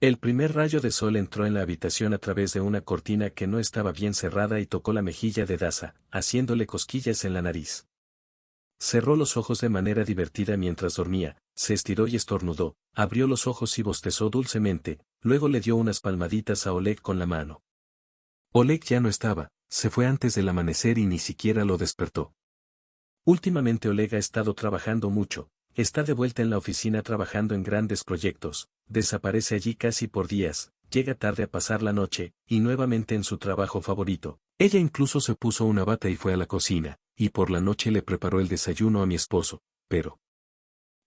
El primer rayo de sol entró en la habitación a través de una cortina que no estaba bien cerrada y tocó la mejilla de Daza, haciéndole cosquillas en la nariz. Cerró los ojos de manera divertida mientras dormía, se estiró y estornudó, abrió los ojos y bostezó dulcemente, luego le dio unas palmaditas a Oleg con la mano. Oleg ya no estaba, se fue antes del amanecer y ni siquiera lo despertó. Últimamente Oleg ha estado trabajando mucho, está de vuelta en la oficina trabajando en grandes proyectos, desaparece allí casi por días, llega tarde a pasar la noche, y nuevamente en su trabajo favorito. Ella incluso se puso una bata y fue a la cocina, y por la noche le preparó el desayuno a mi esposo, pero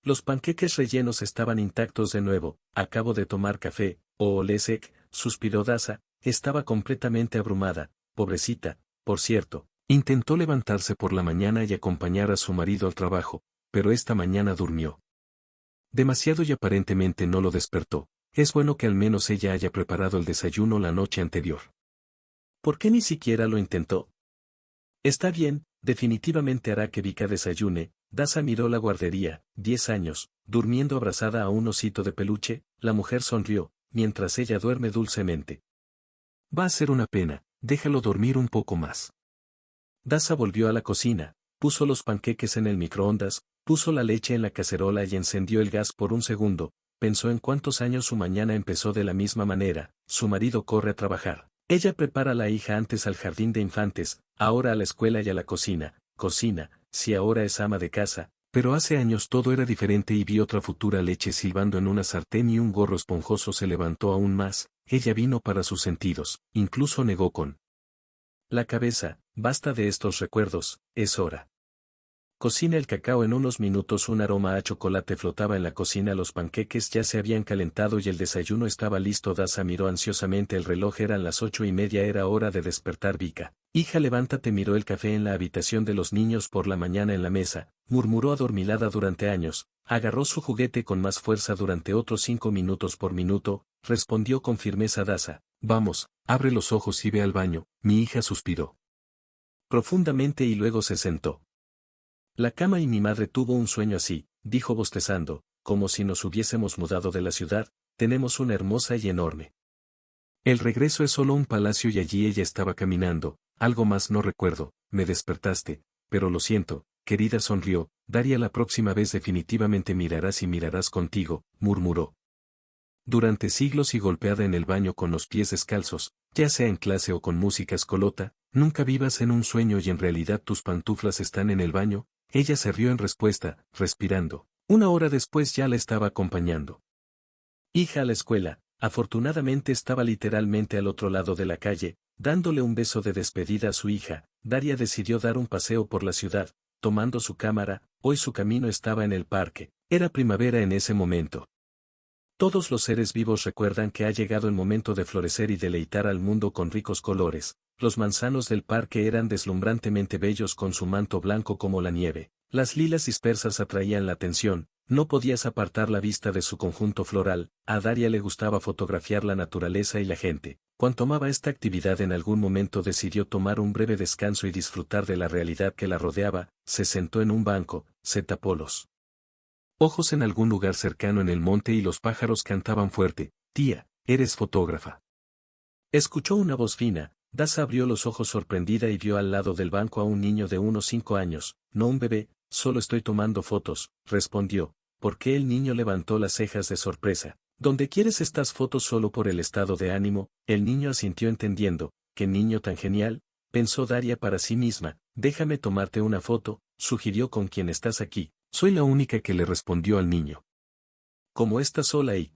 los panqueques rellenos estaban intactos de nuevo. Acabo de tomar café, Olesek, suspiró Daza, estaba completamente abrumada, pobrecita, por cierto. Intentó levantarse por la mañana y acompañar a su marido al trabajo, pero esta mañana durmió demasiado y aparentemente no lo despertó. Es bueno que al menos ella haya preparado el desayuno la noche anterior. ¿Por qué ni siquiera lo intentó? Está bien, definitivamente hará que Vika desayune. Daza miró la guardería, 10 años, durmiendo abrazada a un osito de peluche. La mujer sonrió, mientras ella duerme dulcemente. Va a ser una pena, déjalo dormir un poco más. Daza volvió a la cocina, puso los panqueques en el microondas, puso la leche en la cacerola y encendió el gas por un segundo. Pensó en cuántos años su mañana empezó de la misma manera. Su marido corre a trabajar. Ella prepara a la hija antes al jardín de infantes, ahora a la escuela y a la cocina. Cocina, si ahora es ama de casa, pero hace años todo era diferente y vi otra futura leche silbando en una sartén y un gorro esponjoso se levantó aún más. Ella vino para sus sentidos, incluso negó con la cabeza. Basta de estos recuerdos, es hora. Cocina el cacao en unos minutos. Un aroma a chocolate flotaba en la cocina. Los panqueques ya se habían calentado y el desayuno estaba listo. Daza miró ansiosamente el reloj. Eran las 8:30. Era hora de despertar. Vika, hija, levántate. Miró el café en la habitación de los niños por la mañana en la mesa, murmuró adormilada durante años. Agarró su juguete con más fuerza durante otros 5 minutos por minuto, respondió con firmeza Daza. Vamos, abre los ojos y ve al baño. Mi hija suspiró profundamente y luego se sentó. La cama y mi madre tuvo un sueño así, dijo bostezando, como si nos hubiésemos mudado de la ciudad. Tenemos una hermosa y enorme. El regreso es solo un palacio y allí ella estaba caminando, algo más no recuerdo. Me despertaste, pero lo siento, querida, sonrió. Daria, la próxima vez definitivamente mirarás y mirarás contigo, murmuró. Durante siglos y golpeada en el baño con los pies descalzos, ya sea en clase o con música escolota, nunca vivas en un sueño y en realidad tus pantuflas están en el baño. Ella se rió en respuesta, respirando. 1 hora después ya la estaba acompañando. Hija, a la escuela. Afortunadamente estaba literalmente al otro lado de la calle, dándole un beso de despedida a su hija. Daria decidió dar un paseo por la ciudad, tomando su cámara. Hoy su camino estaba en el parque. Era primavera en ese momento. Todos los seres vivos recuerdan que ha llegado el momento de florecer y deleitar al mundo con ricos colores. Los manzanos del parque eran deslumbrantemente bellos con su manto blanco como la nieve. Las lilas dispersas atraían la atención, no podías apartar la vista de su conjunto floral. A Daria le gustaba fotografiar la naturaleza y la gente. Cuando amaba esta actividad, en algún momento decidió tomar un breve descanso y disfrutar de la realidad que la rodeaba. Se sentó en un banco, se tapó los ojos en algún lugar cercano en el monte y los pájaros cantaban fuerte. Tía, eres fotógrafa. Escuchó una voz fina. Daza abrió los ojos sorprendida y vio al lado del banco a un niño de unos 5 años. No, un bebé, solo estoy tomando fotos, respondió. ¿Por qué? El niño levantó las cejas de sorpresa. ¿Dónde quieres estas fotos? Solo por el estado de ánimo. El niño asintió entendiendo. ¿Qué niño tan genial?, pensó Daria para sí misma. Déjame tomarte una foto, sugirió. ¿Con quién estás aquí? Soy la única que le respondió al niño. ¿Cómo estás sola y?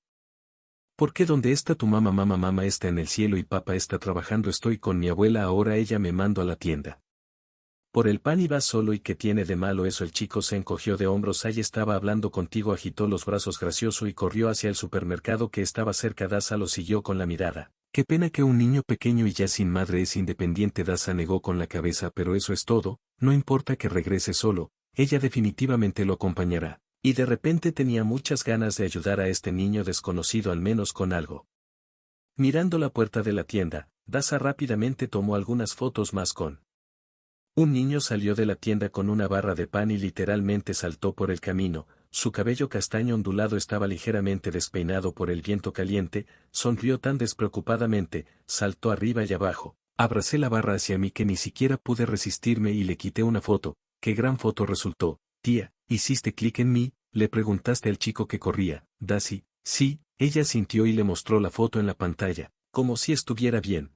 ¿Por qué? ¿Dónde está tu mamá? Mamá está en el cielo y papá está trabajando. Estoy con mi abuela ahora. Ella me mandó a la tienda por el pan y vas solo. ¿Y qué tiene de malo eso? El chico se encogió de hombros. Ahí estaba hablando contigo. Agitó los brazos gracioso y corrió hacia el supermercado que estaba cerca. Daza lo siguió con la mirada. Qué pena que un niño pequeño y ya sin madre es independiente. Daza negó con la cabeza. Pero eso es todo, no importa que regrese solo. Ella definitivamente lo acompañará. Y de repente tenía muchas ganas de ayudar a este niño desconocido, al menos con algo. Mirando la puerta de la tienda, Daza rápidamente tomó algunas fotos más con un niño. Salió de la tienda con una barra de pan y literalmente saltó por el camino. su cabello castaño ondulado estaba ligeramente despeinado por el viento caliente, sonrió tan despreocupadamente, saltó arriba y abajo. Abracé la barra hacia mí que ni siquiera pude resistirme y le quité una foto. ¡Qué gran foto resultó! Tía, ¿hiciste clic en mí? Le preguntaste al chico que corría. Daisy, sí, ella sintió y le mostró la foto en la pantalla, como si estuviera bien.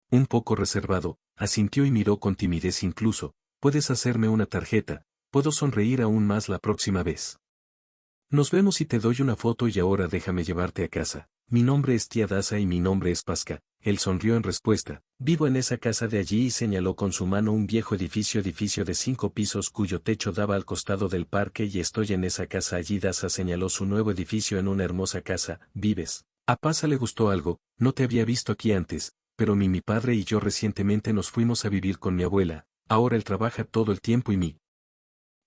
Un poco reservado, asintió y miró con timidez incluso. Puedes hacerme una tarjeta, puedo sonreír aún más la próxima vez. Nos vemos y te doy una foto y ahora déjame llevarte a casa. Mi nombre es tía Daza y mi nombre es Pasca. Él sonrió en respuesta. Vivo en esa casa de allí y señaló con su mano un viejo edificio de 5 pisos cuyo techo daba al costado del parque y estoy en esa casa allí. Daza señaló su nuevo edificio en una hermosa casa. ¿Vives? A Pasa le gustó algo, no te había visto aquí antes, pero mi padre y yo recientemente nos fuimos a vivir con mi abuela, ahora él trabaja todo el tiempo y mi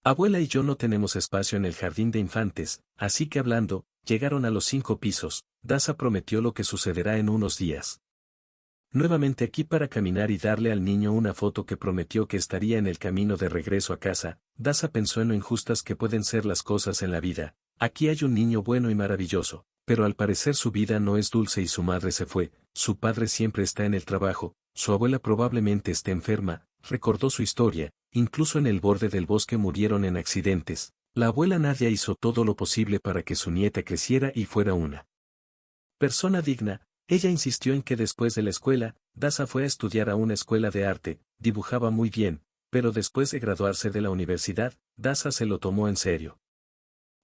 abuela y yo no tenemos espacio en el jardín de infantes, así que hablando, llegaron a los 5 pisos. Daza prometió lo que sucederá en unos días. Nuevamente aquí para caminar y darle al niño una foto que prometió que estaría en el camino de regreso a casa. Daza pensó en lo injustas que pueden ser las cosas en la vida. Aquí hay un niño bueno y maravilloso, pero al parecer su vida no es dulce y su madre se fue, su padre siempre está en el trabajo, su abuela probablemente esté enferma, recordó su historia, incluso en el borde del bosque murieron en accidentes. La abuela Nadia hizo todo lo posible para que su nieta creciera y fuera una persona digna. Ella insistió en que después de la escuela, Daza fue a estudiar a una escuela de arte, dibujaba muy bien, pero después de graduarse de la universidad, Daza se lo tomó en serio.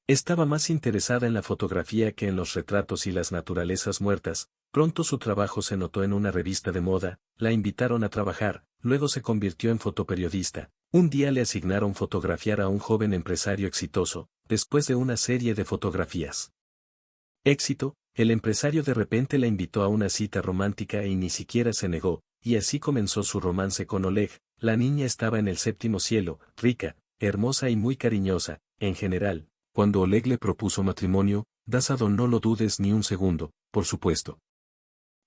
Estaba más interesada en la fotografía que en los retratos y las naturalezas muertas. Pronto su trabajo se notó en una revista de moda, la invitaron a trabajar, luego se convirtió en fotoperiodista. Un día le asignaron fotografiar a un joven empresario exitoso, después de una serie de fotografías. Éxito, el empresario de repente la invitó a una cita romántica y ni siquiera se negó, y así comenzó su romance con Oleg. La niña estaba en el séptimo cielo, rica, hermosa y muy cariñosa, en general. Cuando Oleg le propuso matrimonio, Daza no lo dudes ni un segundo, por supuesto.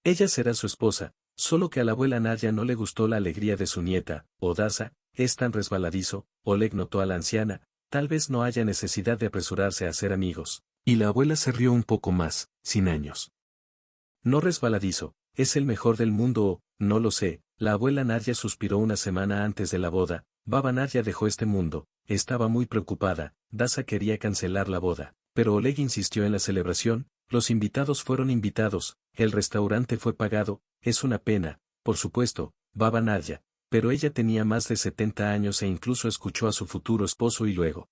Ella será su esposa, solo que a la abuela Nadia no le gustó la alegría de su nieta. Daza, es tan resbaladizo. Oleg notó a la anciana, tal vez no haya necesidad de apresurarse a hacer amigos. Y la abuela se rió un poco más, sin años. No resbaladizo, es el mejor del mundo o, no lo sé. La abuela Nadia suspiró una semana antes de la boda. Baba Nadia dejó este mundo, estaba muy preocupada. Daza quería cancelar la boda, pero Oleg insistió en la celebración. Los invitados fueron invitados, el restaurante fue pagado. Es una pena, por supuesto, Baba Nadia, pero ella tenía más de 70 años e incluso escuchó a su futuro esposo y luego.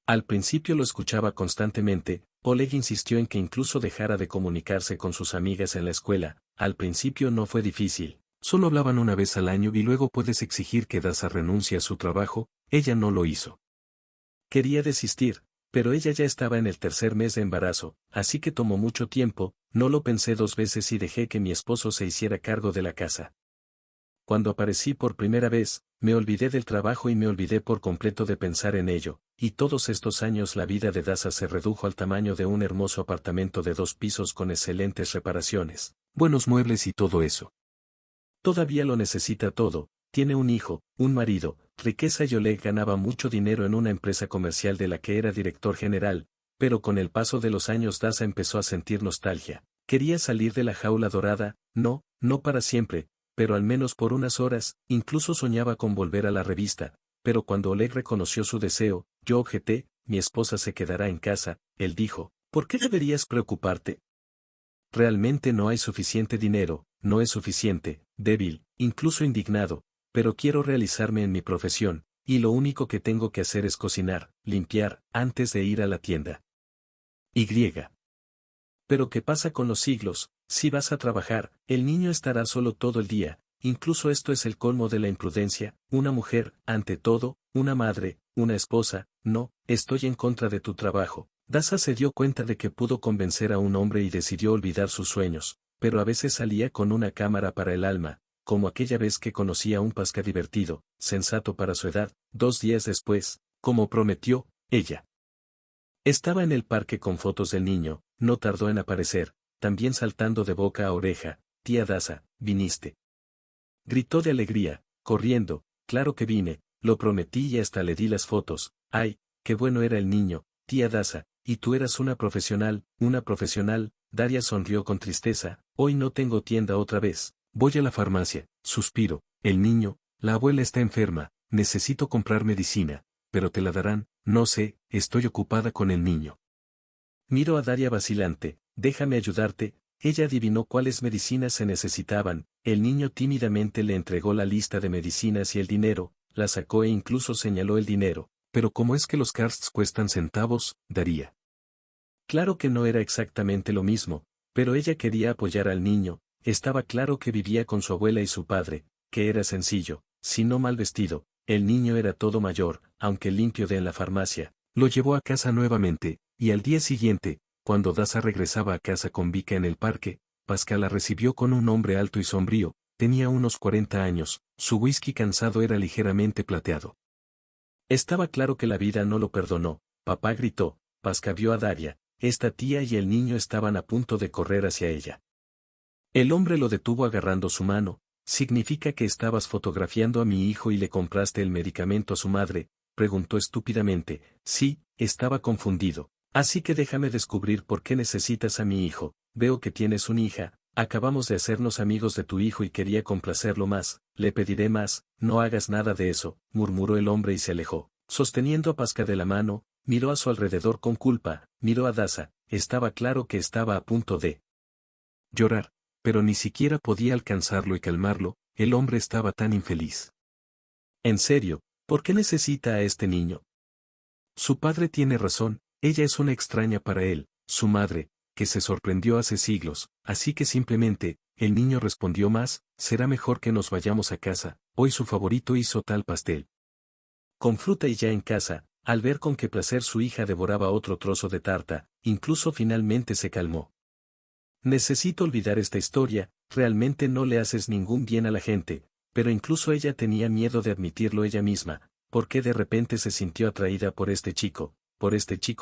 Al principio lo escuchaba constantemente. Oleg insistió en que incluso dejara de comunicarse con sus amigas en la escuela. Al principio no fue difícil, solo hablaban una vez al año y luego puedes exigir que Daza renuncie a su trabajo. Ella no lo hizo. Quería desistir, pero ella ya estaba en el tercer mes de embarazo, así que tomó mucho tiempo. No lo pensé 2 veces y dejé que mi esposo se hiciera cargo de la casa. Cuando aparecí por primera vez, me olvidé del trabajo y me olvidé por completo de pensar en ello, y todos estos años la vida de Daza se redujo al tamaño de un hermoso apartamento de 2 pisos con excelentes reparaciones, buenos muebles y todo eso. Todavía lo necesita todo, tiene un hijo, un marido, riqueza y Oleg ganaba mucho dinero en una empresa comercial de la que era director general, pero con el paso de los años Daza empezó a sentir nostalgia. Quería salir de la jaula dorada, no para siempre, pero al menos por unas horas. Incluso soñaba con volver a la revista, pero cuando Oleg reconoció su deseo, yo objeté, mi esposa se quedará en casa. Él dijo, ¿por qué deberías preocuparte? Realmente no hay suficiente dinero, no es suficiente, débil, incluso indignado, pero quiero realizarme en mi profesión, y lo único que tengo que hacer es cocinar, limpiar, antes de ir a la tienda. Y. Pero ¿qué pasa con los siglos? Si vas a trabajar, el niño estará solo todo el día. Incluso esto es el colmo de la imprudencia. Una mujer, ante todo, una madre, una esposa. No, estoy en contra de tu trabajo. Daza se dio cuenta de que pudo convencer a un hombre y decidió olvidar sus sueños, pero a veces salía con una cámara para el alma, como aquella vez que conocía a un Pasca divertido, sensato para su edad. 2 días después, como prometió, ella estaba en el parque con fotos del niño. No tardó en aparecer, también saltando de boca a oreja. Tía Daza, ¿viniste? Gritó de alegría, corriendo. Claro que vine, lo prometí y hasta le di las fotos. Ay, qué bueno era el niño, tía Daza, y tú eras una profesional, Daria sonrió con tristeza, hoy no tengo tienda otra vez, voy a la farmacia, suspiro, el niño, la abuela está enferma, necesito comprar medicina, pero te la darán, no sé, estoy ocupada con el niño. Miro a Daria vacilante, déjame ayudarte, ella adivinó cuáles medicinas se necesitaban, el niño tímidamente le entregó la lista de medicinas y el dinero, la sacó e incluso señaló el dinero, pero ¿cómo es que los karsts cuestan centavos, Daria? Claro que no era exactamente lo mismo, pero ella quería apoyar al niño, estaba claro que vivía con su abuela y su padre, que era sencillo, si no mal vestido, el niño era todo mayor, aunque limpio de en la farmacia, lo llevó a casa nuevamente, y al día siguiente, cuando Daza regresaba a casa con Vika en el parque, Pascal la recibió con un hombre alto y sombrío, tenía unos 40 años, su whisky cansado era ligeramente plateado. Estaba claro que la vida no lo perdonó, papá gritó, Pascal vio a Daria, esta tía y el niño estaban a punto de correr hacia ella. El hombre lo detuvo agarrando su mano, ¿significa que estabas fotografiando a mi hijo y le compraste el medicamento a su madre? Preguntó estúpidamente, sí, estaba confundido. Así que déjame descubrir por qué necesitas a mi hijo, veo que tienes una hija, acabamos de hacernos amigos de tu hijo y quería complacerlo más, le pediré más, no hagas nada de eso, murmuró el hombre y se alejó, sosteniendo a Pascal de la mano, miró a su alrededor con culpa, miró a Daza, estaba claro que estaba a punto de llorar, pero ni siquiera podía alcanzarlo y calmarlo, el hombre estaba tan infeliz. En serio, ¿por qué necesita a este niño? Su padre tiene razón, ella es una extraña para él, su madre, que se sorprendió hace siglos, así que simplemente, el niño respondió más, será mejor que nos vayamos a casa, hoy su favorito hizo tal pastel. Con fruta y ya en casa, al ver con qué placer su hija devoraba otro trozo de tarta, incluso finalmente se calmó. Necesito olvidar esta historia, realmente no le haces ningún bien a la gente, pero incluso ella tenía miedo de admitirlo ella misma, porque de repente se sintió atraída por este chico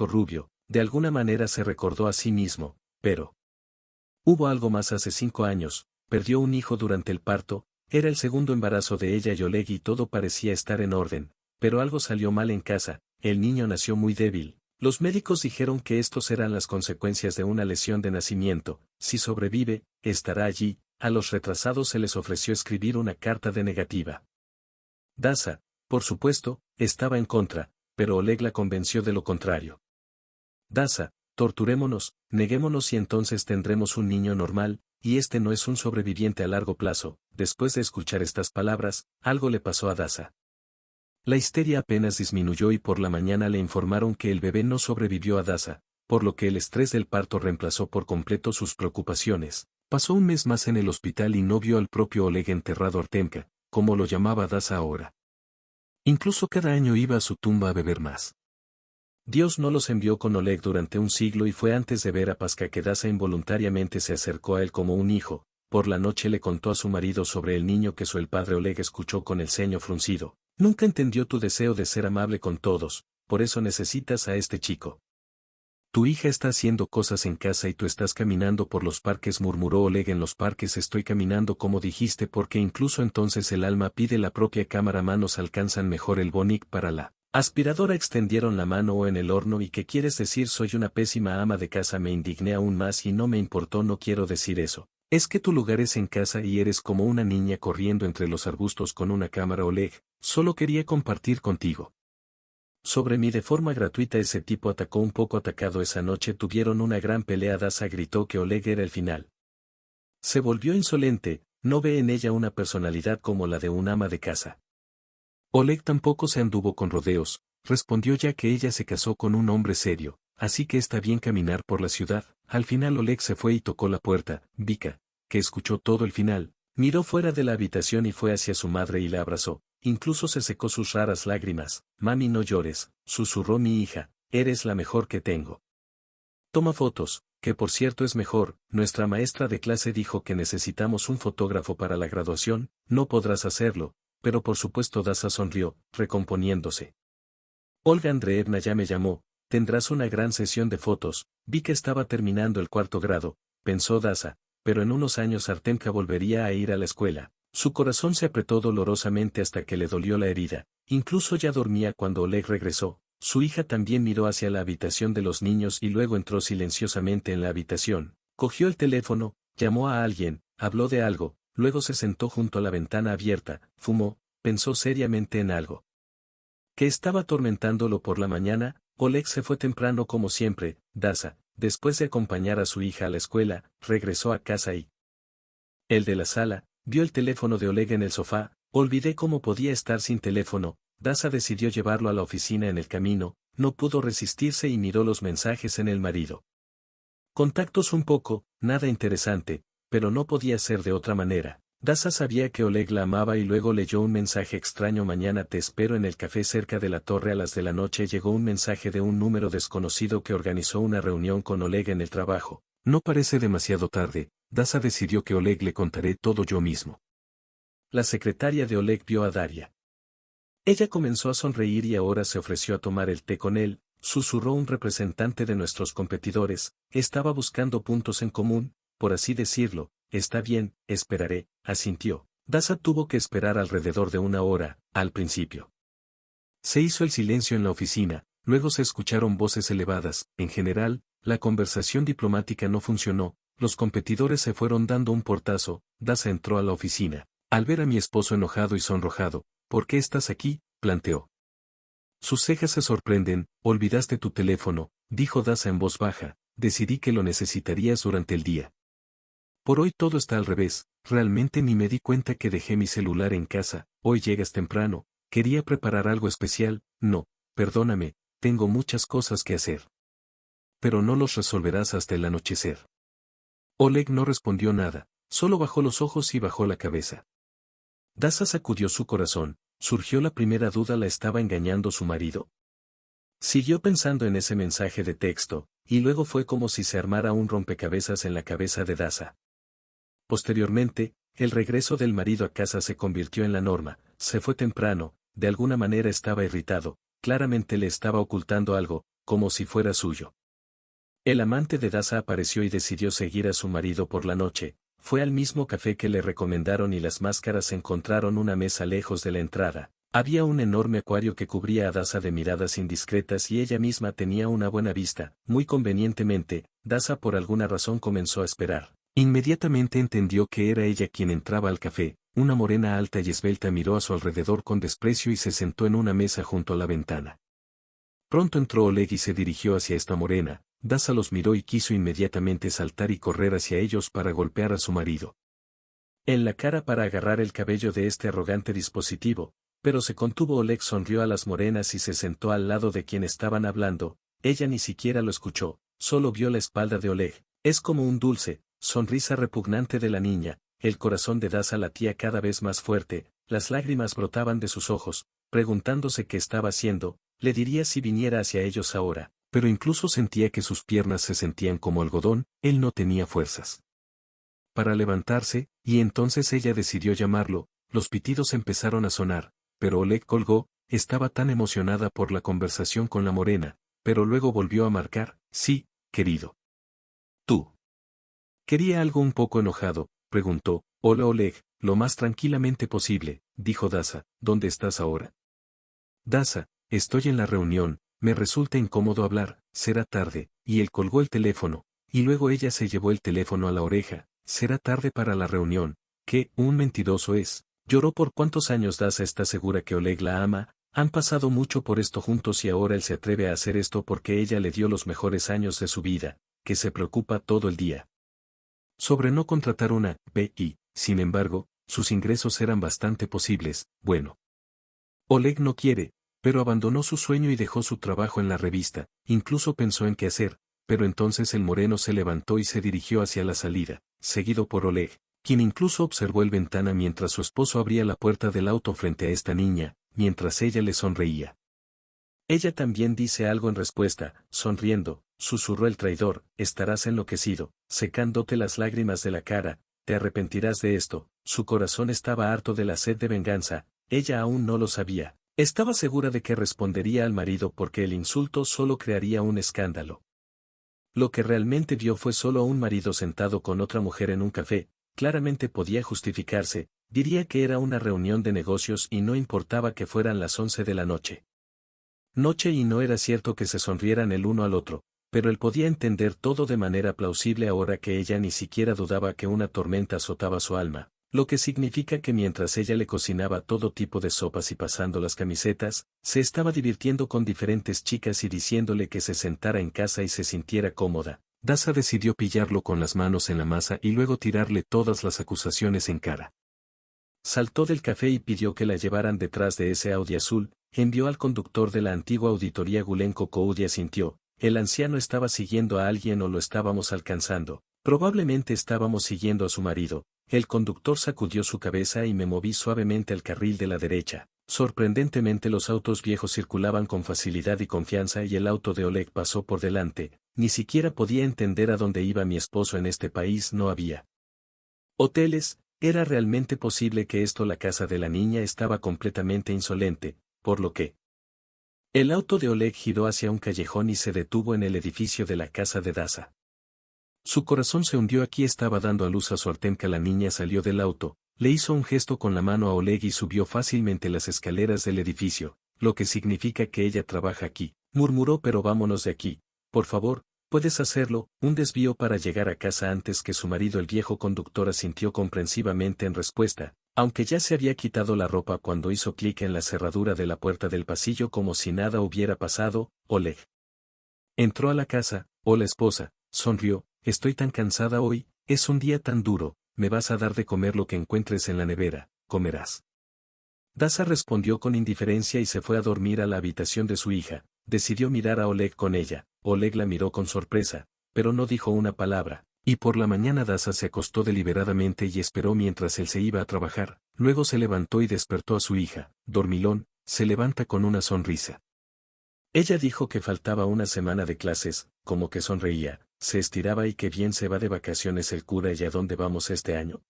rubio, de alguna manera se recordó a sí mismo, pero hubo algo más hace 5 años, perdió un hijo durante el parto, era el segundo embarazo de ella y Oleg y todo parecía estar en orden, pero algo salió mal en casa, el niño nació muy débil. Los médicos dijeron que estos eran las consecuencias de una lesión de nacimiento, si sobrevive, estará allí, a los retrasados se les ofreció escribir una carta de negativa. Daza, por supuesto, estaba en contra, pero Oleg la convenció de lo contrario. Daza, torturémonos, neguémonos y entonces tendremos un niño normal, y este no es un sobreviviente a largo plazo. Después de escuchar estas palabras, algo le pasó a Daza. La histeria apenas disminuyó y por la mañana le informaron que el bebé no sobrevivió a Daza, por lo que el estrés del parto reemplazó por completo sus preocupaciones. Pasó un mes más en el hospital y no vio al propio Oleg enterrado Artemka, como lo llamaba Daza ahora. Incluso cada año iba a su tumba a beber más. Dios no los envió con Oleg durante un siglo y fue antes de ver a Pascal que Daza involuntariamente se acercó a él como un hijo. Por la noche le contó a su marido sobre el niño que el padre Oleg escuchó con el ceño fruncido. Nunca entendió tu deseo de ser amable con todos, por eso necesitas a este chico. Tu hija está haciendo cosas en casa y tú estás caminando por los parques, murmuró Oleg. En los parques estoy caminando como dijiste porque incluso entonces el alma pide la propia cámara. Manos alcanzan mejor el bonic para la aspiradora. Extendieron la mano o en el horno. ¿Y qué quieres decir? Soy una pésima ama de casa. Me indigné aún más y no me importó. No quiero decir eso. Es que tu lugar es en casa y eres como una niña corriendo entre los arbustos con una cámara. Oleg, solo quería compartir contigo. Sobre mí de forma gratuita. Ese tipo atacó un poco atacado esa noche. Tuvieron una gran pelea. Daza gritó que Oleg era el final. Se volvió insolente, no ve en ella una personalidad como la de un ama de casa. Oleg tampoco se anduvo con rodeos, respondió ya que ella se casó con un hombre serio, así que está bien caminar por la ciudad. Al final Oleg se fue y tocó la puerta. Vika, que escuchó todo el final, miró fuera de la habitación y fue hacia su madre y la abrazó. Incluso se secó sus raras lágrimas. Mami, no llores, susurró mi hija, eres la mejor que tengo. Toma fotos, que por cierto es mejor, nuestra maestra de clase dijo que necesitamos un fotógrafo para la graduación, no podrás hacerlo, pero por supuesto. Daza sonrió, recomponiéndose. Olga Andreevna ya me llamó, tendrás una gran sesión de fotos. Vi que estaba terminando el 4º grado, pensó Daza, pero en unos años Artemka volvería a ir a la escuela. Su corazón se apretó dolorosamente hasta que le dolió la herida, incluso ya dormía cuando Oleg regresó, Su hija también miró hacia la habitación de los niños y luego entró silenciosamente en la habitación, cogió el teléfono, llamó a alguien, habló de algo, luego se sentó junto a la ventana abierta, fumó, pensó seriamente en algo que estaba atormentándolo por la mañana. Oleg se fue temprano como siempre. Dasa, después de acompañar a su hija a la escuela, regresó a casa y el de la sala vio el teléfono de Oleg en el sofá. Olvidé cómo podía estar sin teléfono. Dasa decidió llevarlo a la oficina en el camino, no pudo resistirse y miró los mensajes en el marido. Contactos un poco, nada interesante, pero no podía ser de otra manera. Dasa sabía que Oleg la amaba y luego leyó un mensaje extraño: mañana te espero en el café cerca de la torre a las de la noche. Llegó un mensaje de un número desconocido que organizó una reunión con Oleg en el trabajo. No parece demasiado tarde. Dasa decidió que Oleg le contaré todo yo mismo. La secretaria de Oleg vio a Daria. Ella comenzó a sonreír y ahora se ofreció a tomar el té con él. Susurró: un representante de nuestros competidores, estaba buscando puntos en común, por así decirlo. Está bien, esperaré, asintió. Dasa tuvo que esperar alrededor de una hora, al principio. Se hizo el silencio en la oficina, luego se escucharon voces elevadas. En general, la conversación diplomática no funcionó, los competidores se fueron dando un portazo. Dasa entró a la oficina. Al ver a mi esposo enojado y sonrojado, ¿por qué estás aquí?, planteó. Sus cejas se sorprenden. Olvidaste tu teléfono, dijo Dasa en voz baja. Decidí que lo necesitarías durante el día. Por hoy todo está al revés, realmente ni me di cuenta que dejé mi celular en casa. Hoy llegas temprano, quería preparar algo especial. No, perdóname, tengo muchas cosas que hacer. Pero no los resolverás hasta el anochecer. Oleg no respondió nada, solo bajó los ojos y bajó la cabeza. Dasa sacudió su corazón. Surgió la primera duda: ¿la estaba engañando su marido? Siguió pensando en ese mensaje de texto, y luego fue como si se armara un rompecabezas en la cabeza de Dasa. Posteriormente, el regreso del marido a casa se convirtió en la norma. Se fue temprano, de alguna manera estaba irritado, claramente le estaba ocultando algo, como si fuera suyo. El amante de Dasa apareció y decidió seguir a su marido por la noche. Fue al mismo café que le recomendaron y las máscaras encontraron una mesa lejos de la entrada. Había un enorme acuario que cubría a Dasa de miradas indiscretas y ella misma tenía una buena vista. Muy convenientemente, Dasa por alguna razón comenzó a esperar. Inmediatamente entendió que era ella quien entraba al café. Una morena alta y esbelta miró a su alrededor con desprecio y se sentó en una mesa junto a la ventana. Pronto entró Oleg y se dirigió hacia esta morena. Dasa los miró y quiso inmediatamente saltar y correr hacia ellos para golpear a su marido en la cara para agarrar el cabello de este arrogante dispositivo, pero se contuvo. Oleg sonrió a las morenas y se sentó al lado de quien estaban hablando. Ella ni siquiera lo escuchó, solo vio la espalda de Oleg. Es como un dulce, sonrisa repugnante de la niña. El corazón de Dasa latía cada vez más fuerte, las lágrimas brotaban de sus ojos, preguntándose qué estaba haciendo. Le diría si viniera hacia ellos ahora, pero incluso sentía que sus piernas se sentían como algodón. Él no tenía fuerzas para levantarse, y entonces ella decidió llamarlo. Los pitidos empezaron a sonar, pero Oleg colgó. Estaba tan emocionada por la conversación con la morena, pero luego volvió a marcar. Sí, querido. ¿Tú? Quería algo un poco enojado, preguntó. Hola Oleg, lo más tranquilamente posible, dijo Dasa. ¿Dónde estás ahora? Dasa, estoy en la reunión, me resulta incómodo hablar, será tarde, y él colgó el teléfono, y luego ella se llevó el teléfono a la oreja. Será tarde para la reunión, ¿qué, un mentiroso es? Lloró. ¿Por cuántos años Dasa está segura que Oleg la ama? Han pasado mucho por esto juntos y ahora él se atreve a hacer esto porque ella le dio los mejores años de su vida, que se preocupa todo el día sobre no contratar una PI. Sin embargo, sus ingresos eran bastante posibles. Bueno, Oleg no quiere, pero abandonó su sueño y dejó su trabajo en la revista. Incluso pensó en qué hacer, pero entonces el moreno se levantó y se dirigió hacia la salida, seguido por Oleg, quien incluso observó el ventana mientras su esposo abría la puerta del auto frente a esta niña, mientras ella le sonreía. Ella también dice algo en respuesta, sonriendo, susurró el traidor. Estarás enloquecido, secándote las lágrimas de la cara, te arrepentirás de esto. Su corazón estaba harto de la sed de venganza, ella aún no lo sabía. Estaba segura de que respondería al marido porque el insulto solo crearía un escándalo. Lo que realmente vio fue solo a un marido sentado con otra mujer en un café. Claramente podía justificarse, diría que era una reunión de negocios y no importaba que fueran las 11 de la noche. noche y no era cierto que se sonrieran el uno al otro, pero él podía entender todo de manera plausible ahora que ella ni siquiera dudaba que una tormenta azotaba su alma, lo que significa que mientras ella le cocinaba todo tipo de sopas y pasando las camisetas, se estaba divirtiendo con diferentes chicas y diciéndole que se sentara en casa y se sintiera cómoda. Daza decidió pillarlo con las manos en la masa y luego tirarle todas las acusaciones en cara. Saltó del café y pidió que la llevaran detrás de ese Audi azul, envió al conductor de la antigua auditoría Gulenco Coudi asintió. El anciano estaba siguiendo a alguien o lo estábamos alcanzando. Probablemente estábamos siguiendo a su marido. El conductor sacudió su cabeza y me moví suavemente al carril de la derecha. Sorprendentemente los autos viejos circulaban con facilidad y confianza y el auto de Oleg pasó por delante. Ni siquiera podía entender a dónde iba mi esposo en este país, no había hoteles. Era realmente posible que la casa de la niña estaba completamente insolente, por lo que el auto de Oleg giró hacia un callejón y se detuvo en el edificio de la casa de Daza. Su corazón se hundió. Aquí estaba dando a luz a su Artemka. La niña salió del auto, le hizo un gesto con la mano a Oleg y subió fácilmente las escaleras del edificio, lo que significa que ella trabaja aquí, murmuró. Pero vámonos de aquí, por favor, puedes hacerlo. Un desvío para llegar a casa antes que su marido. El viejo conductor asintió comprensivamente en respuesta, aunque ya se había quitado la ropa cuando hizo clic en la cerradura de la puerta del pasillo como si nada hubiera pasado. Oleg entró a la casa. Hola esposa, sonrió. Estoy tan cansada hoy, es un día tan duro, me vas a dar de comer lo que encuentres en la nevera, comerás. Daza respondió con indiferencia y se fue a dormir a la habitación de su hija. Decidió mirar a Oleg con ella. Oleg la miró con sorpresa, pero no dijo una palabra, y por la mañana Daza se acostó deliberadamente y esperó mientras él se iba a trabajar. Luego se levantó y despertó a su hija. Dormilón, se levanta con una sonrisa. Ella dijo que faltaba una semana de clases, como que sonreía, se estiraba y que bien se va de vacaciones el cura. ¿Y a dónde vamos este año?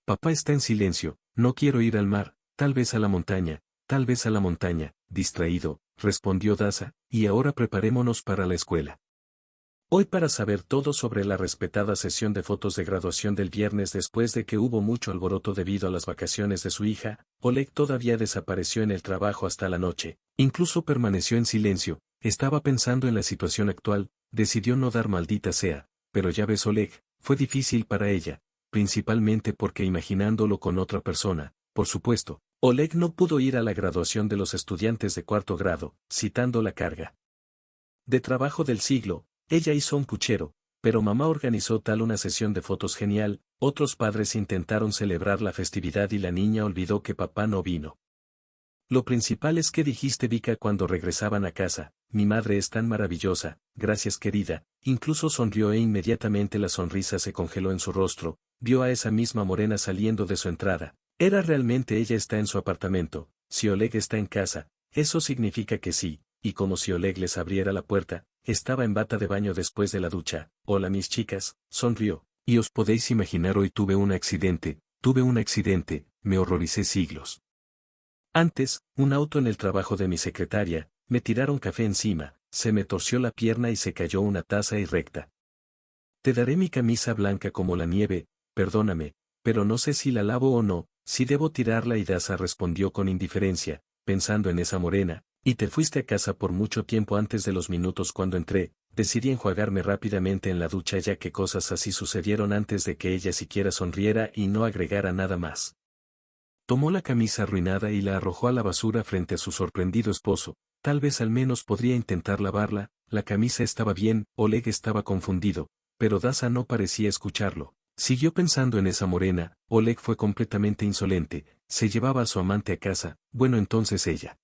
Papá está en silencio. No quiero ir al mar, tal vez a la montaña, tal vez a la montaña, distraído, respondió Daza, y ahora preparémonos para la escuela. Hoy para saber todo sobre la respetada sesión de fotos de graduación del viernes después de que hubo mucho alboroto debido a las vacaciones de su hija, Oleg todavía desapareció en el trabajo hasta la noche, incluso permaneció en silencio, estaba pensando en la situación actual, decidió no dar maldita sea, pero ya ves Oleg, fue difícil para ella, principalmente porque imaginándolo con otra persona, por supuesto, Oleg no pudo ir a la graduación de los estudiantes de cuarto grado, citando la carga de trabajo del siglo. Ella hizo un puchero, pero mamá organizó tal una sesión de fotos genial. Otros padres intentaron celebrar la festividad y la niña olvidó que papá no vino. Lo principal es que dijiste Vika cuando regresaban a casa, mi madre es tan maravillosa, gracias querida, incluso sonrió e inmediatamente la sonrisa se congeló en su rostro, vio a esa misma morena saliendo de su entrada. Era realmente ella está en su apartamento, si Oleg está en casa, eso significa que sí, y como si Oleg les abriera la puerta. Estaba en bata de baño después de la ducha. Hola mis chicas, sonrió. Y os podéis imaginar hoy tuve un accidente, me horroricé siglos. Antes, un auto en el trabajo de mi secretaria, me tiraron café encima, se me torció la pierna y se cayó una taza y recta. Te daré mi camisa blanca como la nieve, perdóname, pero no sé si la lavo o no, si debo tirarla. Y Daza respondió con indiferencia, pensando en esa morena. Y te fuiste a casa por mucho tiempo antes de los minutos cuando entré, decidí enjuagarme rápidamente en la ducha ya que cosas así sucedieron antes de que ella siquiera sonriera y no agregara nada más. Tomó la camisa arruinada y la arrojó a la basura frente a su sorprendido esposo, tal vez al menos podría intentar lavarla. La camisa estaba bien. Oleg estaba confundido, pero Daza no parecía escucharlo. Siguió pensando en esa morena. Oleg fue completamente insolente, se llevaba a su amante a casa. Bueno, entonces ella.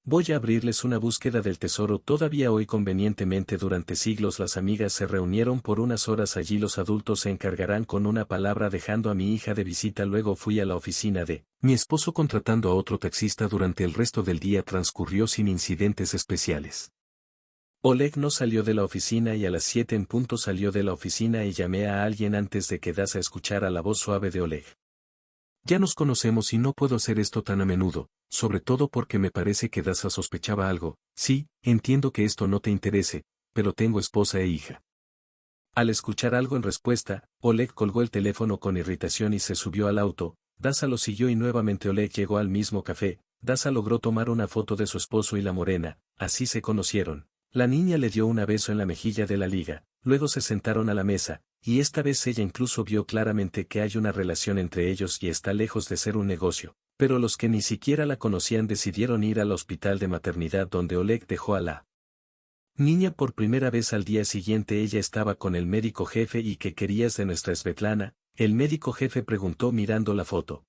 Voy a abrirles una búsqueda del tesoro todavía hoy convenientemente. Durante siglos las amigas se reunieron por unas horas allí. Los adultos se encargarán con una palabra dejando a mi hija de visita. Luego fui a la oficina de mi esposo contratando a otro taxista. Durante el resto del día transcurrió sin incidentes especiales. Oleg no salió de la oficina y a las 7 en punto salió de la oficina y llamé a alguien antes de que Daza escuchara la voz suave de Oleg. Ya nos conocemos y no puedo hacer esto tan a menudo, sobre todo porque me parece que Daza sospechaba algo. Sí, entiendo que esto no te interese, pero tengo esposa e hija. Al escuchar algo en respuesta, Oleg colgó el teléfono con irritación y se subió al auto. Daza lo siguió y nuevamente Oleg llegó al mismo café. Daza logró tomar una foto de su esposo y la morena, así se conocieron. La niña le dio un beso en la mejilla de la liga, luego se sentaron a la mesa, y esta vez ella incluso vio claramente que hay una relación entre ellos y está lejos de ser un negocio. Pero los que ni siquiera la conocían decidieron ir al hospital de maternidad donde Oleg dejó a la niña por primera vez. Al día siguiente ella estaba con el médico jefe. ¿Y qué querías de nuestra Svetlana? El médico jefe preguntó mirando la foto.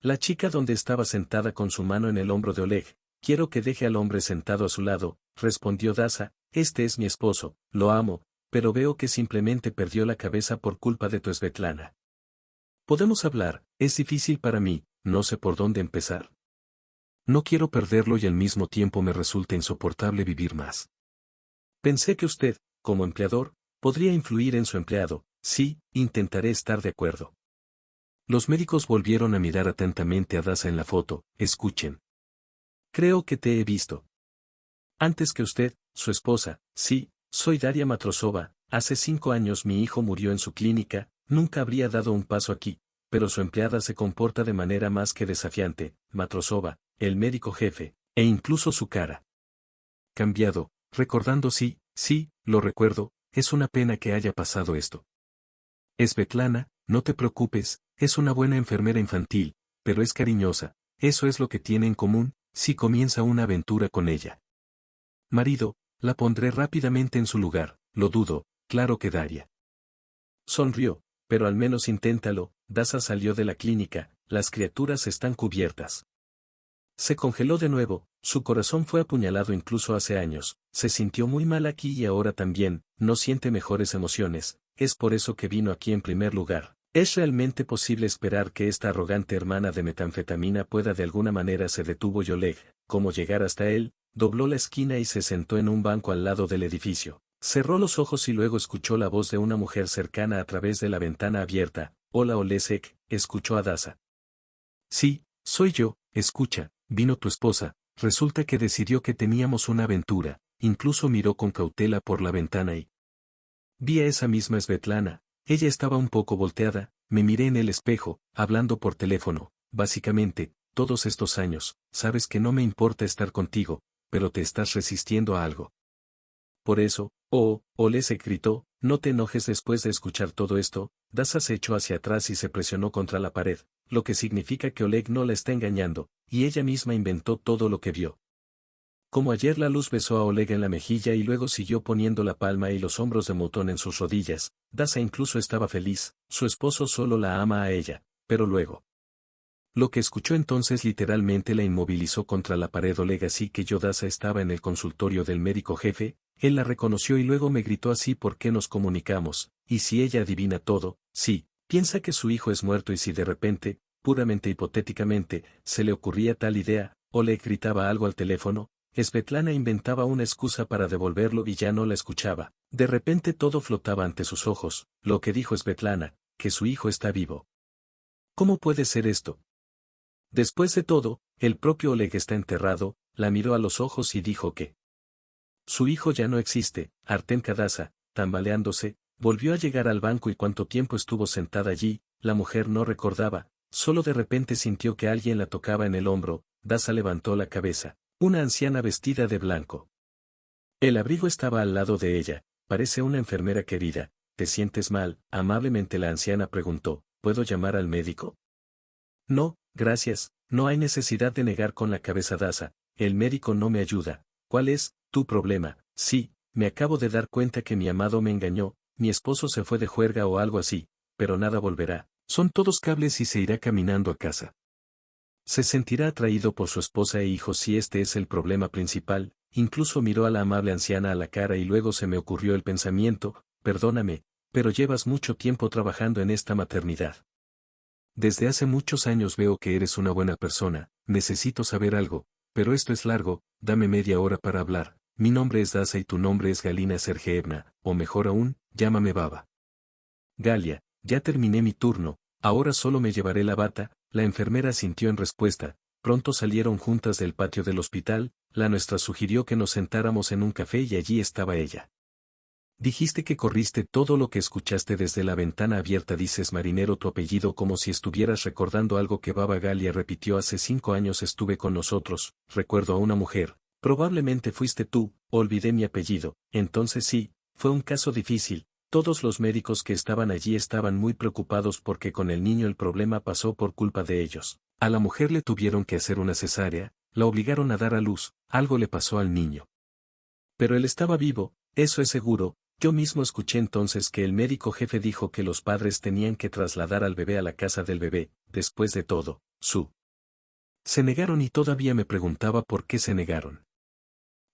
La chica donde estaba sentada con su mano en el hombro de Oleg. Quiero que deje al hombre sentado a su lado, respondió Daza, este es mi esposo, lo amo, pero veo que simplemente perdió la cabeza por culpa de tu Svetlana. Podemos hablar, es difícil para mí, no sé por dónde empezar. No quiero perderlo y al mismo tiempo me resulta insoportable vivir más. Pensé que usted, como empleador, podría influir en su empleado. Sí, intentaré estar de acuerdo. Los médicos volvieron a mirar atentamente a Daza en la foto. Escuchen. Creo que te he visto. Antes que usted, su esposa. Sí, soy Daria Matrosova. Hace 5 años mi hijo murió en su clínica. Nunca habría dado un paso aquí, pero su empleada se comporta de manera más que desafiante. Matrosova, el médico jefe, e incluso su cara. Cambiado, recordando sí, lo recuerdo, es una pena que haya pasado esto. Svetlana, no te preocupes, es una buena enfermera infantil, pero es cariñosa, eso es lo que tiene en común, si comienza una aventura con ella. Marido, la pondré rápidamente en su lugar, lo dudo, claro que Daria. Sonrió, pero al menos inténtalo. Daza salió de la clínica, las criaturas están cubiertas. Se congeló de nuevo, su corazón fue apuñalado incluso hace años, se sintió muy mal aquí y ahora también, no siente mejores emociones, es por eso que vino aquí en primer lugar. ¿Es realmente posible esperar que esta arrogante hermana de metanfetamina pueda de alguna manera? Se detuvo y Oleg, como llegar hasta él, dobló la esquina y se sentó en un banco al lado del edificio. Cerró los ojos y luego escuchó la voz de una mujer cercana a través de la ventana abierta. Hola Olesek, escuchó a Daza. Sí, soy yo, escucha, vino tu esposa, resulta que decidió que teníamos una aventura, incluso miró con cautela por la ventana y vi a esa misma Svetlana, ella estaba un poco volteada, me miré en el espejo, hablando por teléfono, básicamente, todos estos años, sabes que no me importa estar contigo, pero te estás resistiendo a algo. Por eso, Olesek gritó, no te enojes. Después de escuchar todo esto, Daza se echó hacia atrás y se presionó contra la pared, lo que significa que Oleg no la está engañando, y ella misma inventó todo lo que vio. Como ayer la luz besó a Oleg en la mejilla y luego siguió poniendo la palma y los hombros de Motón en sus rodillas, Daza incluso estaba feliz, su esposo solo la ama a ella, pero luego. Lo que escuchó entonces literalmente la inmovilizó contra la pared. Oleg, así que yo. Daza estaba en el consultorio del médico jefe, él la reconoció y luego me gritó así: ¿por qué nos comunicamos? Y si ella adivina todo, sí, piensa que su hijo es muerto y si de repente, puramente hipotéticamente, se le ocurría tal idea, Oleg gritaba algo al teléfono, Svetlana inventaba una excusa para devolverlo y ya no la escuchaba. De repente todo flotaba ante sus ojos, lo que dijo Svetlana, que su hijo está vivo. ¿Cómo puede ser esto? Después de todo, el propio Oleg está enterrado, la miró a los ojos y dijo que su hijo ya no existe. Artemka. Daza, tambaleándose, volvió a llegar al banco y cuánto tiempo estuvo sentada allí, la mujer no recordaba, solo de repente sintió que alguien la tocaba en el hombro. Daza levantó la cabeza, una anciana vestida de blanco. El abrigo estaba al lado de ella. Parece una enfermera querida. ¿Te sientes mal? Amablemente la anciana preguntó. ¿Puedo llamar al médico? No, gracias, no hay necesidad de negar con la cabeza. Daza, el médico no me ayuda. ¿Cuál es tu problema? Sí, me acabo de dar cuenta que mi amado me engañó, mi esposo se fue de juerga o algo así, pero nada volverá. Son todos cables y se irá caminando a casa. Se sentirá atraído por su esposa e hijos si este es el problema principal. Incluso miró a la amable anciana a la cara y luego se me ocurrió el pensamiento, perdóname, pero llevas mucho tiempo trabajando en esta maternidad. Desde hace muchos años veo que eres una buena persona, necesito saber algo, pero esto es largo, dame media hora para hablar. Mi nombre es Daza y tu nombre es Galina Sergeevna, o mejor aún, llámame Baba. Galia, ya terminé mi turno, ahora solo me llevaré la bata. La enfermera asintió en respuesta. Pronto salieron juntas del patio del hospital. La nuestra sugirió que nos sentáramos en un café y allí estaba ella. Dijiste que corriste todo lo que escuchaste desde la ventana abierta. Dices marinero tu apellido como si estuvieras recordando algo que Baba Galia repitió. Hace 5 años estuve con nosotros, recuerdo a una mujer. Probablemente fuiste tú, olvidé mi apellido. Entonces sí, fue un caso difícil. Todos los médicos que estaban allí estaban muy preocupados porque con el niño el problema pasó por culpa de ellos. A la mujer le tuvieron que hacer una cesárea, la obligaron a dar a luz, algo le pasó al niño. Pero él estaba vivo, eso es seguro. Yo mismo escuché entonces que el médico jefe dijo que los padres tenían que trasladar al bebé a la casa del bebé. Después de todo, se negaron y todavía me preguntaba por qué se negaron.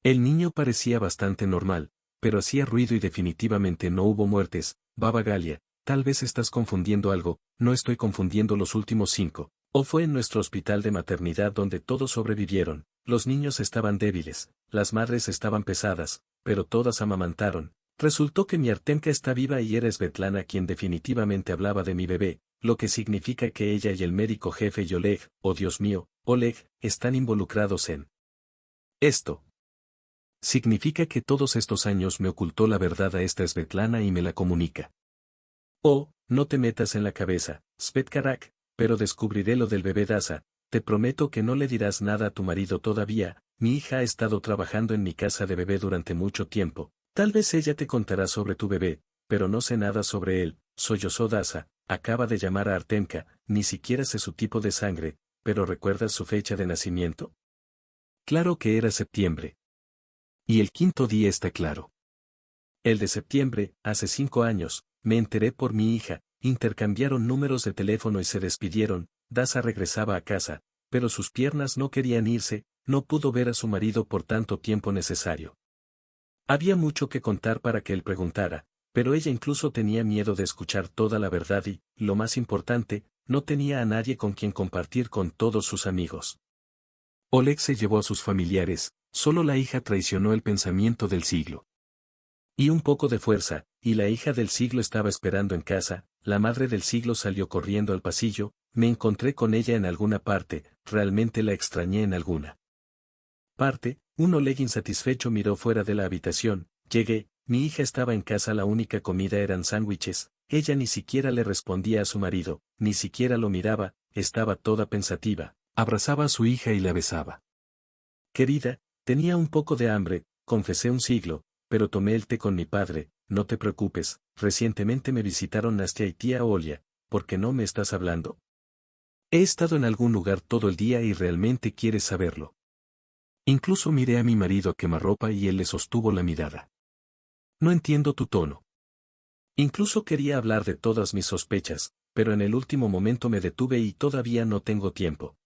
El niño parecía bastante normal, pero hacía ruido y definitivamente no hubo muertes. Baba Galia, tal vez estás confundiendo algo. No estoy confundiendo los últimos 5. O fue en nuestro hospital de maternidad donde todos sobrevivieron. Los niños estaban débiles, las madres estaban pesadas, pero todas amamantaron. Resultó que mi Artemka está viva y era Svetlana quien definitivamente hablaba de mi bebé, lo que significa que ella y el médico jefe y Oleg, oh Dios mío, Oleg, están involucrados en esto. Significa que todos estos años me ocultó la verdad a esta Svetlana y me la comunica. Oh, no te metas en la cabeza, Svetkarak, pero descubriré lo del bebé Dasa. Te prometo que no le dirás nada a tu marido todavía. Mi hija ha estado trabajando en mi casa de bebé durante mucho tiempo. Tal vez ella te contará sobre tu bebé, pero no sé nada sobre él. Sollozó Dasa, acaba de llamar a Artemka, ni siquiera sé su tipo de sangre, pero ¿recuerdas su fecha de nacimiento? Claro que era septiembre. Y el 5.º día está claro. El de septiembre, hace 5 años, me enteré por mi hija, intercambiaron números de teléfono y se despidieron. Dasa regresaba a casa, pero sus piernas no querían irse, no pudo ver a su marido por tanto tiempo necesario. Había mucho que contar para que él preguntara, pero ella incluso tenía miedo de escuchar toda la verdad y, lo más importante, no tenía a nadie con quien compartir con todos sus amigos. Oleg se llevó a sus familiares, solo la hija traicionó el pensamiento del siglo. Y un poco de fuerza, y la hija del siglo estaba esperando en casa. La madre del siglo salió corriendo al pasillo. Me encontré con ella en alguna parte, realmente la extrañé en alguna parte. Un Oleg insatisfecho miró fuera de la habitación. Llegué, mi hija estaba en casa, la única comida eran sándwiches. Ella ni siquiera le respondía a su marido, ni siquiera lo miraba, estaba toda pensativa. Abrazaba a su hija y la besaba. Querida, tenía un poco de hambre, confesé un siglo, pero tomé el té con mi padre. No te preocupes, recientemente me visitaron Nastia y tía Olia. ¿Por qué no me estás hablando? He estado en algún lugar todo el día y realmente quieres saberlo. Incluso miré a mi marido a quemarropa y él le sostuvo la mirada. No entiendo tu tono. Incluso quería hablar de todas mis sospechas, pero en el último momento me detuve y todavía no tengo tiempo.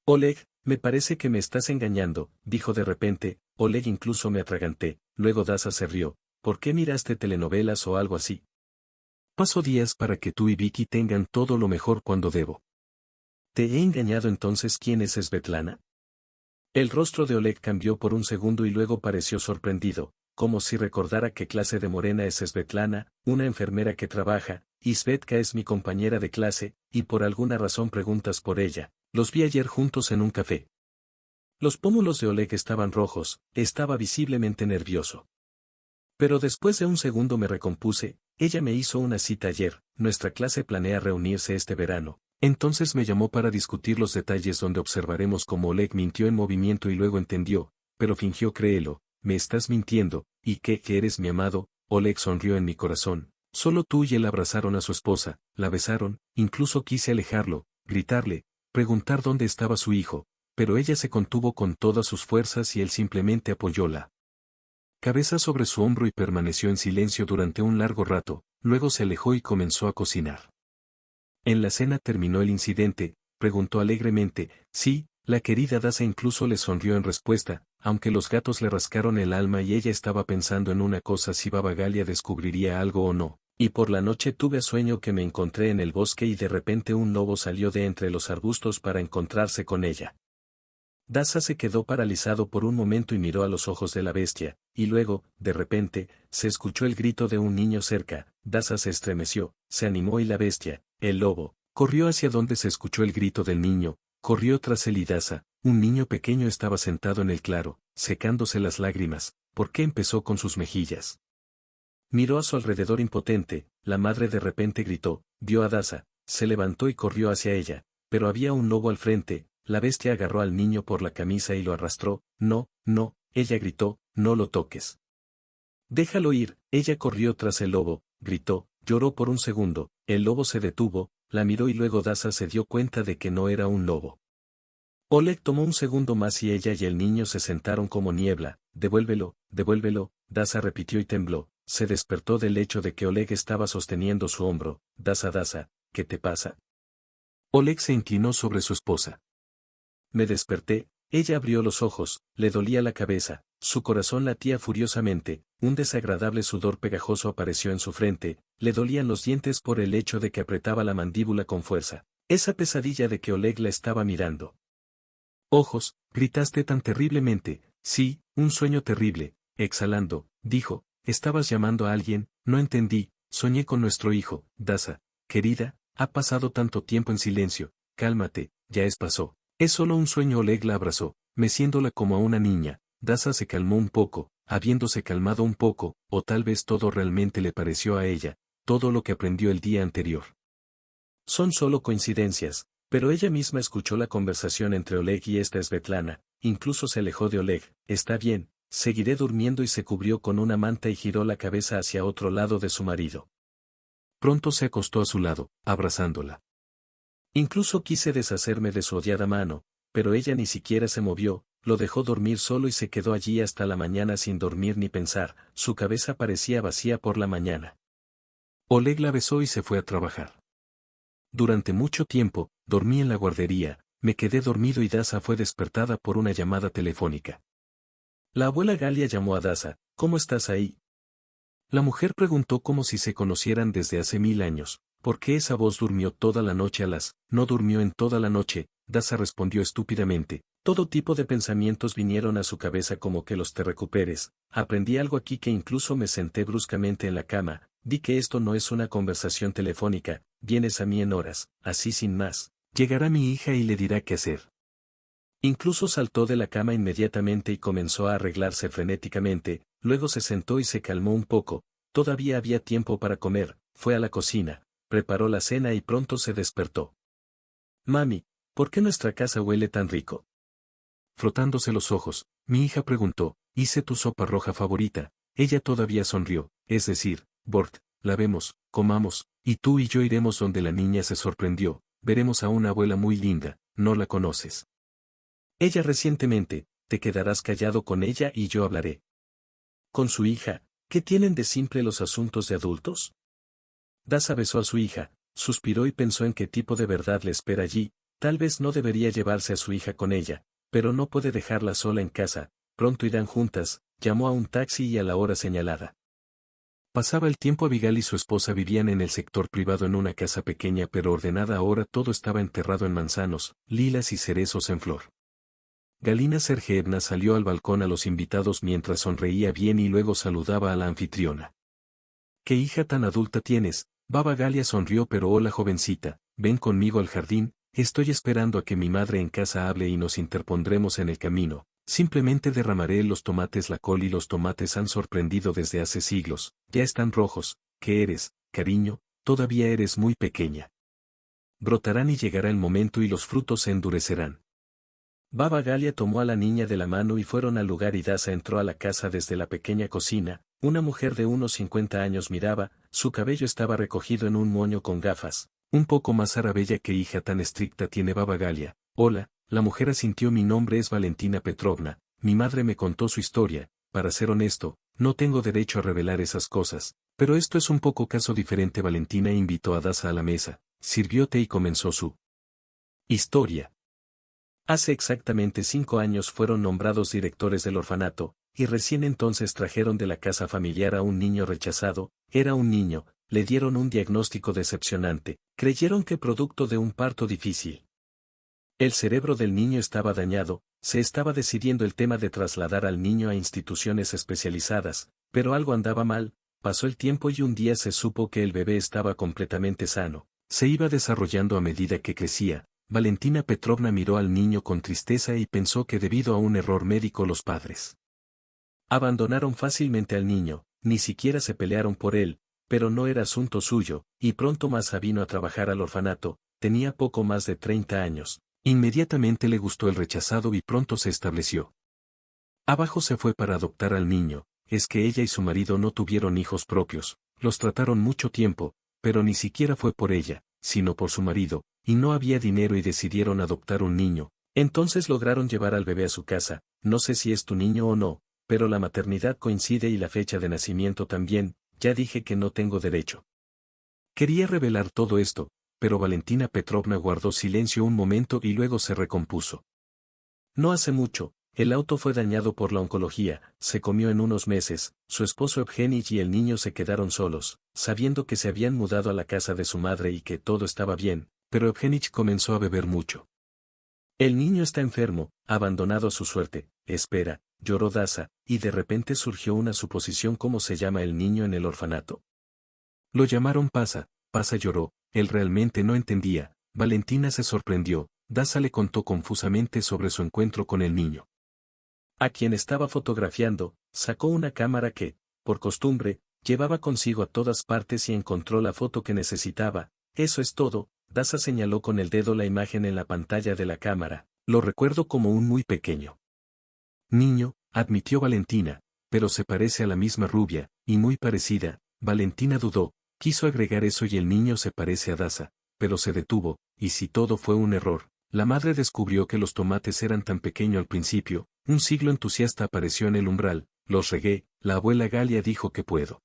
Oleg, me parece que me estás engañando, dijo de repente. Oleg, incluso me atraganté. Luego Dasa se rió. ¿Por qué miraste telenovelas o algo así? Paso días para que tú y Vicky tengan todo lo mejor cuando debo. ¿Te he engañado entonces? ¿Quién es Svetlana? El rostro de Oleg cambió por un segundo y luego pareció sorprendido, como si recordara qué clase de morena es Svetlana. Una enfermera que trabaja, y Svetka es mi compañera de clase, y por alguna razón preguntas por ella. Los vi ayer juntos en un café. Los pómulos de Oleg estaban rojos, estaba visiblemente nervioso. Pero después de un segundo me recompuse. Ella me hizo una cita ayer. Nuestra clase planea reunirse este verano. Entonces me llamó para discutir los detalles donde observaremos cómo Oleg mintió en movimiento y luego entendió, pero fingió créelo. Me estás mintiendo, ¿y qué? ¿Que eres mi amado? Oleg sonrió en mi corazón. Solo tú y él abrazaron a su esposa, la besaron, incluso quise alejarlo, gritarle, preguntar dónde estaba su hijo, pero ella se contuvo con todas sus fuerzas y él simplemente apoyó la cabeza sobre su hombro y permaneció en silencio durante un largo rato. Luego se alejó y comenzó a cocinar. ¿En la cena terminó el incidente? Preguntó alegremente. Sí, la querida Dasa incluso le sonrió en respuesta, aunque los gatos le rascaron el alma y ella estaba pensando en una cosa: si Baba Galia descubriría algo o no. Y por la noche tuve sueño que me encontré en el bosque y de repente un lobo salió de entre los arbustos para encontrarse con ella. Dasa se quedó paralizado por un momento y miró a los ojos de la bestia, y luego, de repente, se escuchó el grito de un niño cerca. Dasa se estremeció, se animó y la bestia, el lobo, corrió hacia donde se escuchó el grito del niño, corrió tras él y Dasa. Un niño pequeño estaba sentado en el claro, secándose las lágrimas. ¿Por qué empezó con sus mejillas Miró a su alrededor impotente, la madre de repente gritó, vio a Daza, se levantó y corrió hacia ella, pero había un lobo al frente, la bestia agarró al niño por la camisa y lo arrastró, no, no, ella gritó, no lo toques. Déjalo ir, ella corrió tras el lobo, gritó, lloró por un segundo, el lobo se detuvo, la miró y luego Daza se dio cuenta de que no era un lobo. Oleg tomó un segundo más y ella y el niño se sentaron como niebla, devuélvelo, devuélvelo, Daza repitió y tembló, se despertó del hecho de que Oleg estaba sosteniendo su hombro, Daza, ¿qué te pasa? Oleg se inclinó sobre su esposa. Me desperté, ella abrió los ojos, le dolía la cabeza, su corazón latía furiosamente, un desagradable sudor pegajoso apareció en su frente, le dolían los dientes por el hecho de que apretaba la mandíbula con fuerza, esa pesadilla de que Oleg la estaba mirando. Ojos, gritaste tan terriblemente, sí, un sueño terrible, exhalando, dijo, estabas llamando a alguien, no entendí, soñé con nuestro hijo, Daza, querida, ha pasado tanto tiempo en silencio, cálmate, ya pasó. Es solo un sueño. Oleg la abrazó, meciéndola como a una niña, Daza se calmó un poco, habiéndose calmado un poco, o tal vez todo realmente le pareció a ella, todo lo que aprendió el día anterior. Son solo coincidencias, pero ella misma escuchó la conversación entre Oleg y esta Svetlana, incluso se alejó de Oleg, está bien, seguiré durmiendo y se cubrió con una manta y giró la cabeza hacia otro lado de su marido. Pronto se acostó a su lado, abrazándola. Incluso quise deshacerme de su odiada mano, pero ella ni siquiera se movió, lo dejó dormir solo y se quedó allí hasta la mañana sin dormir ni pensar, su cabeza parecía vacía por la mañana. Oleg la besó y se fue a trabajar. Durante mucho tiempo, dormí en la guardería, me quedé dormido y Daza fue despertada por una llamada telefónica. La abuela Galia llamó a Daza, ¿cómo estás ahí? La mujer preguntó como si se conocieran desde hace 1000 años. ¿Por qué esa voz durmió toda la noche no durmió en toda la noche? Daza respondió estúpidamente. Todo tipo de pensamientos vinieron a su cabeza como que los te recuperes. Aprendí algo aquí que incluso me senté bruscamente en la cama. Di que esto no es una conversación telefónica, vienes a mí en horas, así sin más. Llegará mi hija y le dirá qué hacer. Incluso saltó de la cama inmediatamente y comenzó a arreglarse frenéticamente, luego se sentó y se calmó un poco, todavía había tiempo para comer, fue a la cocina. Preparó la cena y pronto se despertó. Mami, ¿por qué nuestra casa huele tan rico? Frotándose los ojos, mi hija preguntó, hice tu sopa roja favorita. Ella todavía sonrió, es decir, Bort, lavemos, comamos, y tú y yo iremos donde la niña se sorprendió, veremos a una abuela muy linda, no la conoces. Ella recientemente, te quedarás callado con ella y yo hablaré. Con su hija, ¿qué tienen de simple los asuntos de adultos? Daza besó a su hija, suspiró y pensó en qué tipo de verdad le espera allí, tal vez no debería llevarse a su hija con ella, pero no puede dejarla sola en casa, pronto irán juntas, llamó a un taxi y a la hora señalada. Pasaba el tiempo. Abigail y su esposa vivían en el sector privado en una casa pequeña pero ordenada. Ahora todo estaba enterrado en manzanos, lilas y cerezos en flor. Galina Sergeevna salió al balcón a los invitados mientras sonreía bien y luego saludaba a la anfitriona. ¿Qué hija tan adulta tienes? Baba Galia sonrió. Pero hola jovencita, ven conmigo al jardín, estoy esperando a que mi madre en casa hable y nos interpondremos en el camino, simplemente derramaré los tomates. La col y los tomates han sorprendido desde hace siglos, ya están rojos. ¿Qué eres, cariño? Todavía eres muy pequeña. Brotarán y llegará el momento y los frutos se endurecerán. Baba Galia tomó a la niña de la mano y fueron al lugar y Daza entró a la casa desde la pequeña cocina. Una mujer de unos 50 años miraba, su cabello estaba recogido en un moño con gafas, un poco más arabella. ¿Qué hija tan estricta tiene Baba Galia? Hola, la mujer asintió. Mi nombre es Valentina Petrovna, mi madre me contó su historia, para ser honesto, no tengo derecho a revelar esas cosas, pero esto es un poco caso diferente. Valentina invitó a Daza a la mesa, sirvió té y comenzó su historia. Hace exactamente 5 años fueron nombrados directores del orfanato, y recién entonces trajeron de la casa familiar a un niño rechazado. Era un niño, le dieron un diagnóstico decepcionante, creyeron que producto de un parto difícil. El cerebro del niño estaba dañado, se estaba decidiendo el tema de trasladar al niño a instituciones especializadas, pero algo andaba mal. Pasó el tiempo y un día se supo que el bebé estaba completamente sano, se iba desarrollando a medida que crecía. Valentina Petrovna miró al niño con tristeza y pensó que debido a un error médico los padres abandonaron fácilmente al niño, ni siquiera se pelearon por él, pero no era asunto suyo, y pronto Masa vino a trabajar al orfanato, tenía poco más de 30 años. Inmediatamente le gustó el rechazado y pronto se estableció. Abajo se fue para adoptar al niño, es que ella y su marido no tuvieron hijos propios, los trataron mucho tiempo, pero ni siquiera fue por ella, sino por su marido, y no había dinero y decidieron adoptar un niño. Entonces lograron llevar al bebé a su casa, no sé si es tu niño o no, pero la maternidad coincide y la fecha de nacimiento también, ya dije que no tengo derecho. Quería revelar todo esto, pero Valentina Petrovna guardó silencio un momento y luego se recompuso. No hace mucho, el auto fue dañado por la oncología, se comió en unos meses, su esposo Evgenich y el niño se quedaron solos, sabiendo que se habían mudado a la casa de su madre y que todo estaba bien, pero Evgenich comenzó a beber mucho. El niño está enfermo, abandonado a su suerte, espera, lloró Daza, y de repente surgió una suposición: ¿cómo se llama el niño en el orfanato? Lo llamaron Pasa. Pasa lloró, él realmente no entendía, Valentina se sorprendió, Daza le contó confusamente sobre su encuentro con el niño. A quien estaba fotografiando, sacó una cámara que, por costumbre, llevaba consigo a todas partes y encontró la foto que necesitaba. Eso es todo. Daza señaló con el dedo la imagen en la pantalla de la cámara. Lo recuerdo como un muy pequeño niño, admitió Valentina, pero se parece a la misma rubia, y muy parecida. Valentina dudó, quiso agregar eso y el niño se parece a Daza, pero se detuvo, y si todo fue un error. La madre descubrió que los tomates eran tan pequeños al principio. Un siglo entusiasta apareció en el umbral, los regué, la abuela Galia dijo que puedo.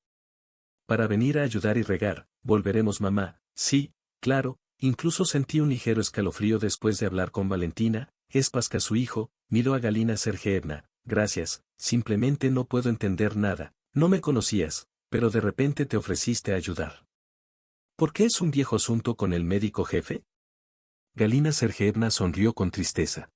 Para venir a ayudar y regar, volveremos mamá, sí, claro, incluso sentí un ligero escalofrío después de hablar con Valentina. Es Pasca su hijo, miró a Galina Sergeevna, gracias, simplemente no puedo entender nada, no me conocías, pero de repente te ofreciste a ayudar. ¿Por qué es un viejo asunto con el médico jefe? Galina Sergeevna sonrió con tristeza.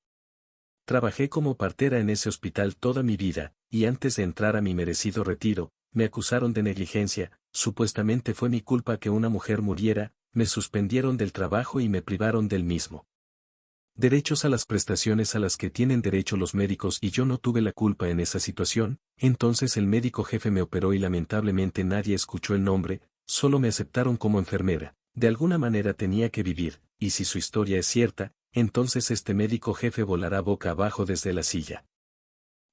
Trabajé como partera en ese hospital toda mi vida, y antes de entrar a mi merecido retiro, me acusaron de negligencia, supuestamente fue mi culpa que una mujer muriera, me suspendieron del trabajo y me privaron del mismo. Derechos a las prestaciones a las que tienen derecho los médicos y yo no tuve la culpa en esa situación. Entonces el médico jefe me operó y lamentablemente nadie escuchó el nombre, solo me aceptaron como enfermera. De alguna manera tenía que vivir, y si su historia es cierta, entonces este médico jefe volará boca abajo desde la silla.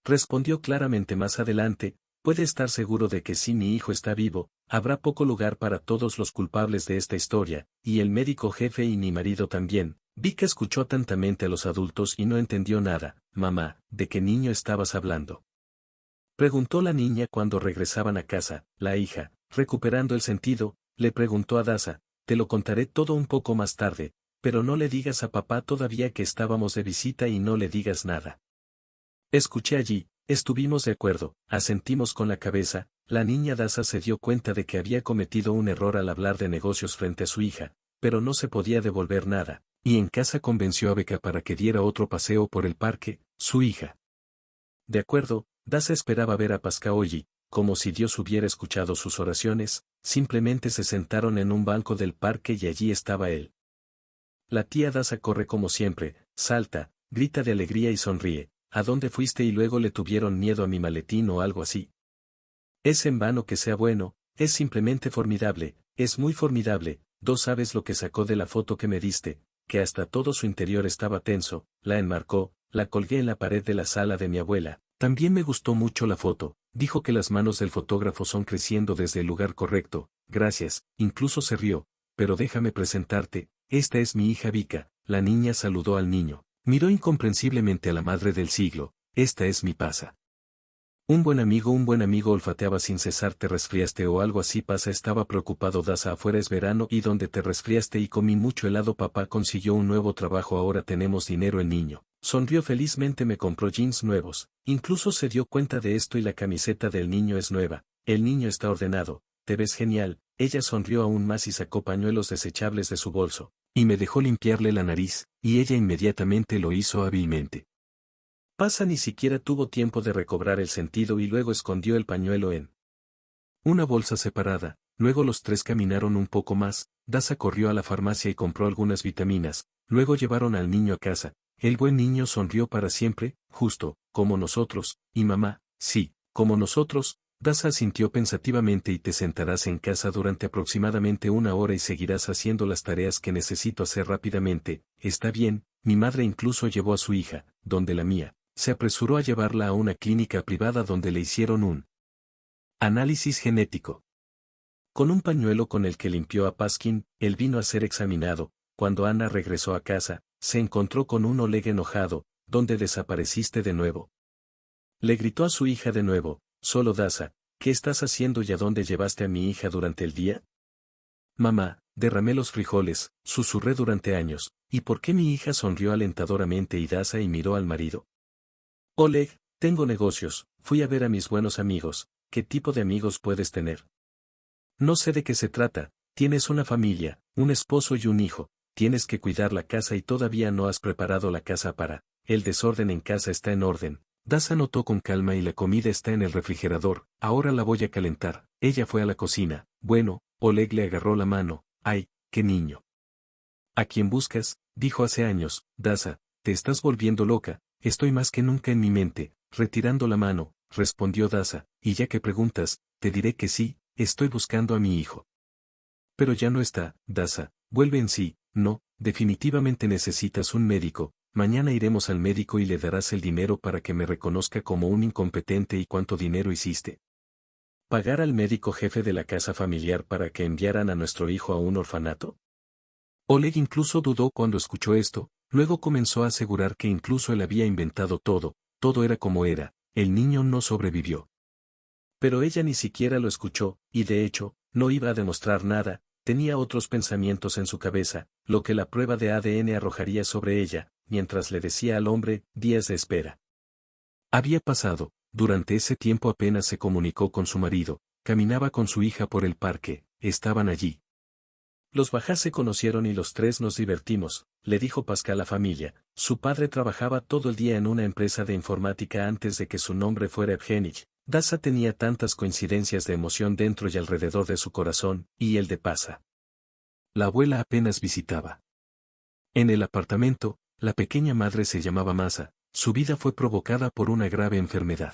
Respondió claramente más adelante, puede estar seguro de que si mi hijo está vivo, habrá poco lugar para todos los culpables de esta historia, y el médico jefe y mi marido también. Vika escuchó atentamente a los adultos y no entendió nada. Mamá, ¿de qué niño estabas hablando? Preguntó la niña cuando regresaban a casa. La hija, recuperando el sentido, le preguntó a Daza, te lo contaré todo un poco más tarde, pero no le digas a papá todavía que estábamos de visita y no le digas nada. Escuché allí, estuvimos de acuerdo, asentimos con la cabeza. La niña Daza se dio cuenta de que había cometido un error al hablar de negocios frente a su hija, pero no se podía devolver nada, y en casa convenció a Beka para que diera otro paseo por el parque, su hija. De acuerdo, Daza esperaba ver a Pascaoyi, como si Dios hubiera escuchado sus oraciones, simplemente se sentaron en un banco del parque y allí estaba él. La tía Daza corre como siempre, salta, grita de alegría y sonríe. ¿A dónde fuiste? Y luego le tuvieron miedo a mi maletín o algo así. Es en vano que sea bueno, es simplemente formidable, es muy formidable. ¿Sabes lo que sacó de la foto que me diste? Que hasta todo su interior estaba tenso, la enmarcó, la colgué en la pared de la sala de mi abuela. También me gustó mucho la foto, dijo que las manos del fotógrafo son creciendo desde el lugar correcto, gracias, incluso se rió, pero déjame presentarte, esta es mi hija Vika. La niña saludó al niño, miró incomprensiblemente a la madre del siglo, esta es mi Pasa. Un buen amigo olfateaba sin cesar. ¿Te resfriaste o algo así? Pasa estaba preocupado. Daza, afuera es verano y donde te resfriaste y comí mucho helado. Papá consiguió un nuevo trabajo, ahora tenemos dinero. El niño sonrió felizmente, me compró jeans nuevos, incluso se dio cuenta de esto y la camiseta del niño es nueva, el niño está ordenado, te ves genial. Ella sonrió aún más y sacó pañuelos desechables de su bolso, y me dejó limpiarle la nariz, y ella inmediatamente lo hizo hábilmente. Pasa ni siquiera tuvo tiempo de recobrar el sentido y luego escondió el pañuelo en una bolsa separada. Luego los tres caminaron un poco más. Daza corrió a la farmacia y compró algunas vitaminas, luego llevaron al niño a casa. El buen niño sonrió para siempre, justo, como nosotros, y mamá, sí, como nosotros, Daza asintió pensativamente y te sentarás en casa durante aproximadamente 1 hora y seguirás haciendo las tareas que necesito hacer rápidamente. Está bien, mi madre incluso llevó a su hija, donde la mía, se apresuró a llevarla a una clínica privada donde le hicieron un análisis genético. Con un pañuelo con el que limpió a Paskin, él vino a ser examinado. Cuando Ana regresó a casa, se encontró con un Oleg enojado. ¿Dónde desapareciste de nuevo? Le gritó a su hija de nuevo. Solo Daza, ¿qué estás haciendo y a dónde llevaste a mi hija durante el día? Mamá, derramé los frijoles, susurré durante años. ¿Y por qué mi hija sonrió alentadoramente y Daza y miró al marido? Oleg, tengo negocios, fui a ver a mis buenos amigos. ¿Qué tipo de amigos puedes tener? No sé de qué se trata, tienes una familia, un esposo y un hijo, tienes que cuidar la casa y todavía no has preparado la casa para, el desorden en casa está en orden. Daza notó con calma y la comida está en el refrigerador, ahora la voy a calentar. Ella fue a la cocina. Bueno, Oleg le agarró la mano. ¡Ay, qué niño! ¿A quién buscas? Dijo hace años. Daza, te estás volviendo loca, estoy más que nunca en mi mente. Retirando la mano, respondió Daza, y ya que preguntas, te diré que sí, estoy buscando a mi hijo. Pero ya no está, Daza, vuelve en sí. No, definitivamente necesitas un médico. Mañana iremos al médico y le darás el dinero para que me reconozca como un incompetente. ¿Y cuánto dinero hiciste? ¿Pagar al médico jefe de la casa familiar para que enviaran a nuestro hijo a un orfanato? Oleg incluso dudó cuando escuchó esto, luego comenzó a asegurar que incluso él había inventado todo era como era, el niño no sobrevivió. Pero ella ni siquiera lo escuchó, y de hecho, no iba a demostrar nada. Tenía otros pensamientos en su cabeza, lo que la prueba de ADN arrojaría sobre ella, mientras le decía al hombre, días de espera. Había pasado, durante ese tiempo apenas se comunicó con su marido, caminaba con su hija por el parque, estaban allí. Los Bajás se conocieron y los tres nos divertimos, le dijo Pascal a la familia. Su padre trabajaba todo el día en una empresa de informática antes de que su nombre fuera Evgenich. Daza tenía tantas coincidencias de emoción dentro y alrededor de su corazón, y el de Pasa. La abuela apenas visitaba. En el apartamento, la pequeña madre se llamaba Masa, su vida fue provocada por una grave enfermedad.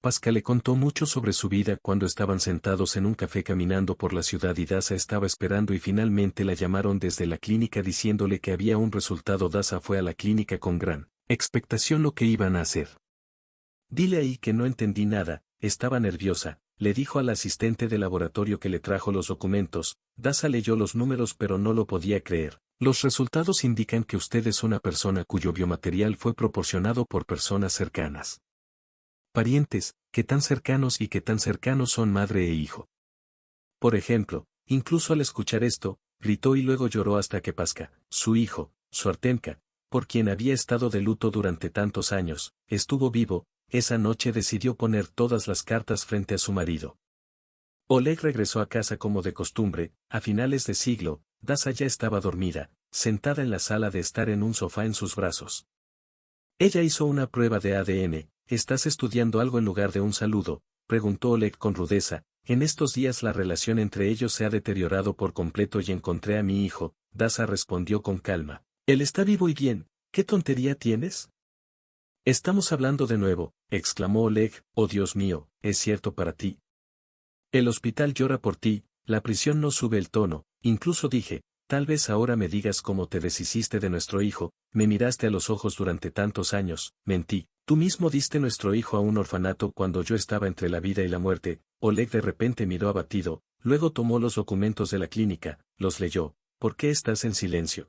Pascal le contó mucho sobre su vida cuando estaban sentados en un café caminando por la ciudad y Daza estaba esperando y finalmente la llamaron desde la clínica diciéndole que había un resultado. Daza fue a la clínica con gran expectación lo que iban a hacer. Dile ahí que no entendí nada, estaba nerviosa, le dijo al asistente de laboratorio que le trajo los documentos. Daza leyó los números pero no lo podía creer. Los resultados indican que usted es una persona cuyo biomaterial fue proporcionado por personas cercanas. Parientes, ¿qué tan cercanos y qué tan cercanos son madre e hijo? Por ejemplo, incluso al escuchar esto, gritó y luego lloró hasta que Pasca, su hijo, su Artemka, por quien había estado de luto durante tantos años, estuvo vivo. Esa noche decidió poner todas las cartas frente a su marido. Oleg regresó a casa como de costumbre, a finales de siglo. Daza ya estaba dormida, sentada en la sala de estar en un sofá en sus brazos. Ella hizo una prueba de ADN. ¿Estás estudiando algo en lugar de un saludo?, preguntó Oleg con rudeza. En estos días la relación entre ellos se ha deteriorado por completo y encontré a mi hijo. Daza respondió con calma. Él está vivo y bien. ¿Qué tontería tienes? Estamos hablando de nuevo, exclamó Oleg. Oh Dios mío, es cierto para ti. El hospital llora por ti, la prisión no sube el tono. Incluso dije, tal vez ahora me digas cómo te deshiciste de nuestro hijo. Me miraste a los ojos durante tantos años. Mentí. Tú mismo diste nuestro hijo a un orfanato cuando yo estaba entre la vida y la muerte. Oleg de repente miró abatido, luego tomó los documentos de la clínica, los leyó. ¿Por qué estás en silencio?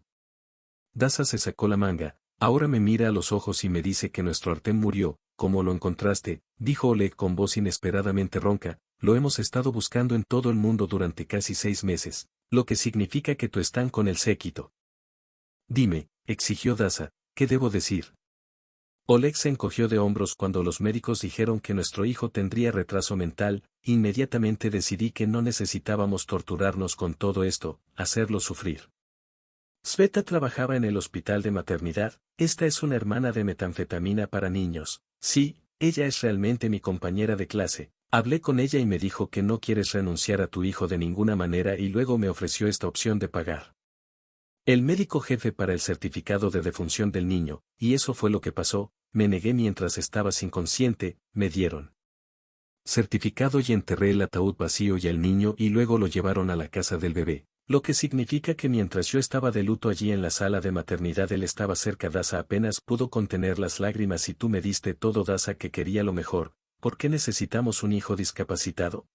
Daza se sacó la manga. Ahora me mira a los ojos y me dice que nuestro Artem murió. ¿Cómo lo encontraste?, dijo Oleg con voz inesperadamente ronca. Lo hemos estado buscando en todo el mundo durante casi 6 meses, lo que significa que tú estás con el séquito. Dime, exigió Daza, ¿qué debo decir? Oleg se encogió de hombros cuando los médicos dijeron que nuestro hijo tendría retraso mental. Inmediatamente decidí que no necesitábamos torturarnos con todo esto, hacerlo sufrir. Sveta trabajaba en el hospital de maternidad. Esta es una hermana de metanfetamina para niños. Sí, ella es realmente mi compañera de clase. Hablé con ella y me dijo que no quieres renunciar a tu hijo de ninguna manera y luego me ofreció esta opción de pagar el médico jefe para el certificado de defunción del niño, y eso fue lo que pasó. Me negué mientras estabas inconsciente. Me dieron certificado y enterré el ataúd vacío y al niño y luego lo llevaron a la casa del bebé. Lo que significa que mientras yo estaba de luto allí en la sala de maternidad él estaba cerca. Daza apenas pudo contener las lágrimas. Y tú me diste todo, Daza, que quería lo mejor. ¿Por qué necesitamos un hijo discapacitado?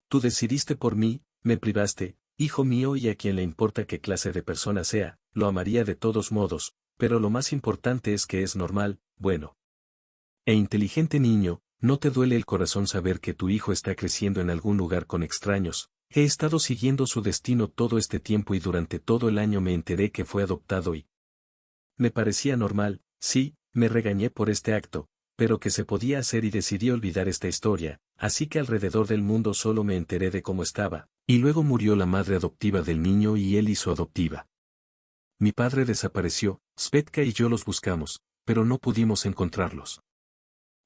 Tú decidiste por mí, me privaste, hijo mío, y a quien le importa qué clase de persona sea, lo amaría de todos modos, pero lo más importante es que es normal, bueno e inteligente niño. ¿No te duele el corazón saber que tu hijo está creciendo en algún lugar con extraños? He estado siguiendo su destino todo este tiempo y durante todo el año me enteré que fue adoptado y me parecía normal. Sí, me regañé por este acto, pero que se podía hacer y decidí olvidar esta historia, así que alrededor del mundo solo me enteré de cómo estaba, y luego murió la madre adoptiva del niño y él y su adoptiva. Mi padre desapareció, Svetka y yo los buscamos, pero no pudimos encontrarlos.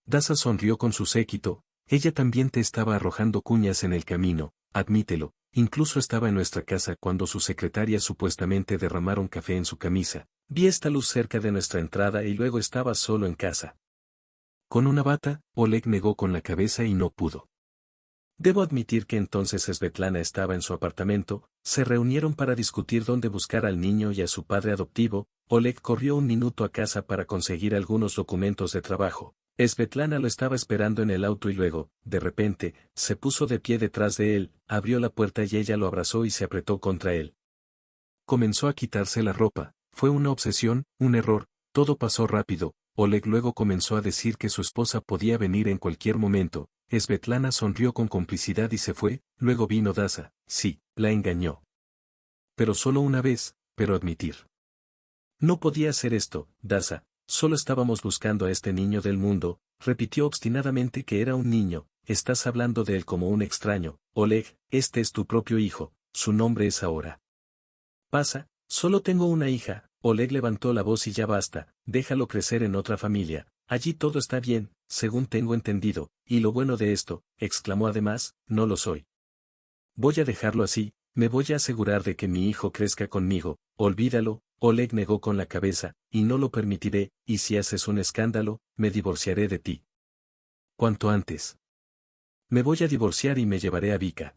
Daza sonrió con su séquito. Ella también te estaba arrojando cuñas en el camino, admítelo, incluso estaba en nuestra casa cuando sus secretarias supuestamente derramaron café en su camisa. Vi esta luz cerca de nuestra entrada y luego estaba solo en casa. Con una bata, Oleg negó con la cabeza y no pudo. Debo admitir que entonces Svetlana estaba en su apartamento. Se reunieron para discutir dónde buscar al niño y a su padre adoptivo. Oleg corrió un minuto a casa para conseguir algunos documentos de trabajo. Svetlana lo estaba esperando en el auto y luego, de repente, se puso de pie detrás de él, abrió la puerta y ella lo abrazó y se apretó contra él. Comenzó a quitarse la ropa. Fue una obsesión, un error, todo pasó rápido. Oleg luego comenzó a decir que su esposa podía venir en cualquier momento. Svetlana sonrió con complicidad y se fue. Luego vino Daza. Sí, la engañó. Pero solo una vez, pero admitir. No podía hacer esto, Daza. Solo estábamos buscando a este niño del mundo. Repitió obstinadamente que era un niño. Estás hablando de él como un extraño. Oleg, este es tu propio hijo. Su nombre es ahora. Pasa, solo tengo una hija. Oleg levantó la voz y ya basta. Déjalo crecer en otra familia. Allí todo está bien, según tengo entendido. Y lo bueno de esto, exclamó además, no lo soy. Voy a dejarlo así. Me voy a asegurar de que mi hijo crezca conmigo. Olvídalo. Oleg negó con la cabeza, y no lo permitiré, y si haces un escándalo, me divorciaré de ti. Cuanto antes. Me voy a divorciar y me llevaré a Vika.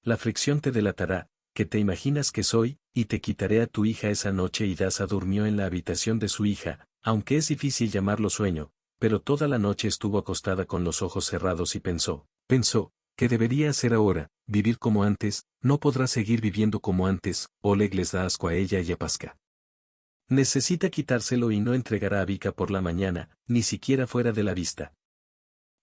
La fricción te delatará, que te imaginas que soy, y te quitaré a tu hija esa noche. Y Daza durmió en la habitación de su hija, aunque es difícil llamarlo sueño, pero toda la noche estuvo acostada con los ojos cerrados y pensó, ¿qué debería hacer ahora? Vivir como antes. No podrá seguir viviendo como antes. Oleg les da asco a ella y a Pasca. Necesita quitárselo y no entregará a Vika por la mañana, ni siquiera fuera de la vista.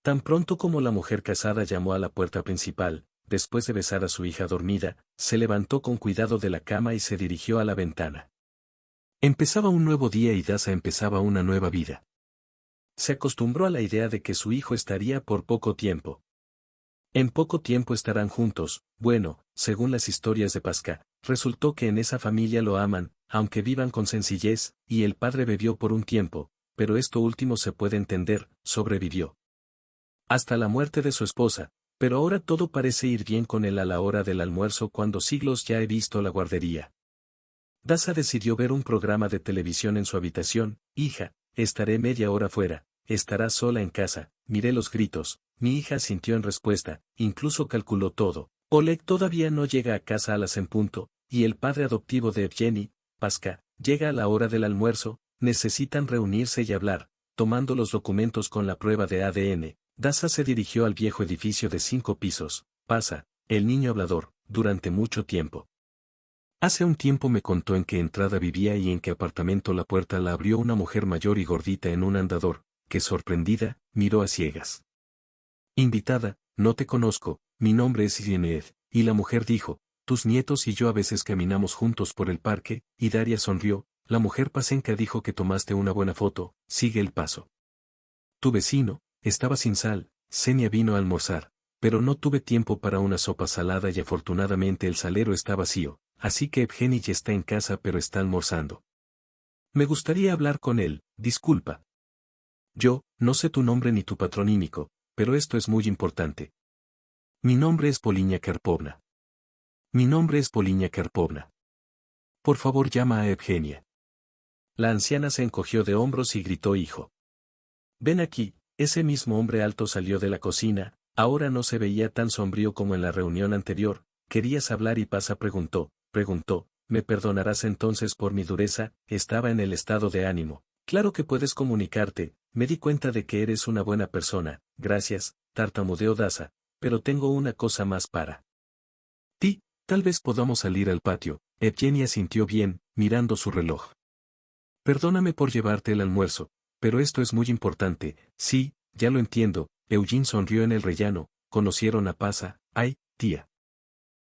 Tan pronto como la mujer casada llamó a la puerta principal, después de besar a su hija dormida, se levantó con cuidado de la cama y se dirigió a la ventana. Empezaba un nuevo día y Daza empezaba una nueva vida. Se acostumbró a la idea de que su hijo estaría por poco tiempo. En poco tiempo estarán juntos. Bueno, según las historias de Pasca, resultó que en esa familia lo aman, aunque vivan con sencillez, y el padre bebió por un tiempo, pero esto último se puede entender, sobrevivió hasta la muerte de su esposa, pero ahora todo parece ir bien con él a la hora del almuerzo cuando siglos ya he visto la guardería. Daza decidió ver un programa de televisión en su habitación. Hija, estaré media hora fuera, estarás sola en casa. Miré los gritos. Mi hija sintió en respuesta, incluso calculó todo. Oleg todavía no llega a casa a las en punto, y el padre adoptivo de Evgeny, Pasca, llega a la hora del almuerzo. Necesitan reunirse y hablar, tomando los documentos con la prueba de ADN. Daza se dirigió al viejo edificio de 5 pisos. Pasa, el niño hablador, durante mucho tiempo. Hace un tiempo me contó en qué entrada vivía y en qué apartamento. La puerta la abrió una mujer mayor y gordita en un andador, que sorprendida, miró a ciegas. Invitada, no te conozco, mi nombre es Irene. Y la mujer dijo, tus nietos y yo a veces caminamos juntos por el parque. Y Daria sonrió. La mujer Pasenka dijo que tomaste una buena foto. Sigue el paso. Tu vecino, estaba sin sal. Xenia vino a almorzar, pero no tuve tiempo para una sopa salada y afortunadamente el salero está vacío, así que Evgeny ya está en casa pero está almorzando. Me gustaría hablar con él, disculpa. Yo, no sé tu nombre ni tu patronímico, pero esto es muy importante. Mi nombre es Poliña Karpovna. Mi nombre es Poliña Karpovna. Por favor llama a Evgenia. La anciana se encogió de hombros y gritó hijo. Ven aquí, Ese mismo hombre alto salió de la cocina, ahora no se veía tan sombrío como en la reunión anterior. ¿Querías hablar? Y Pasa preguntó, ¿me perdonarás entonces por mi dureza? Estaba en el estado de ánimo. Claro que puedes comunicarte, me di cuenta de que eres una buena persona, gracias, tartamudeó Daza, pero tengo una cosa más para ti, tal vez podamos salir al patio. Evgenia sintió bien, mirando su reloj. Perdóname por llevarte el almuerzo, pero esto es muy importante. Sí, ya lo entiendo. Eugene sonrió en el rellano. ¿Conocieron a Pasa? Ay, tía.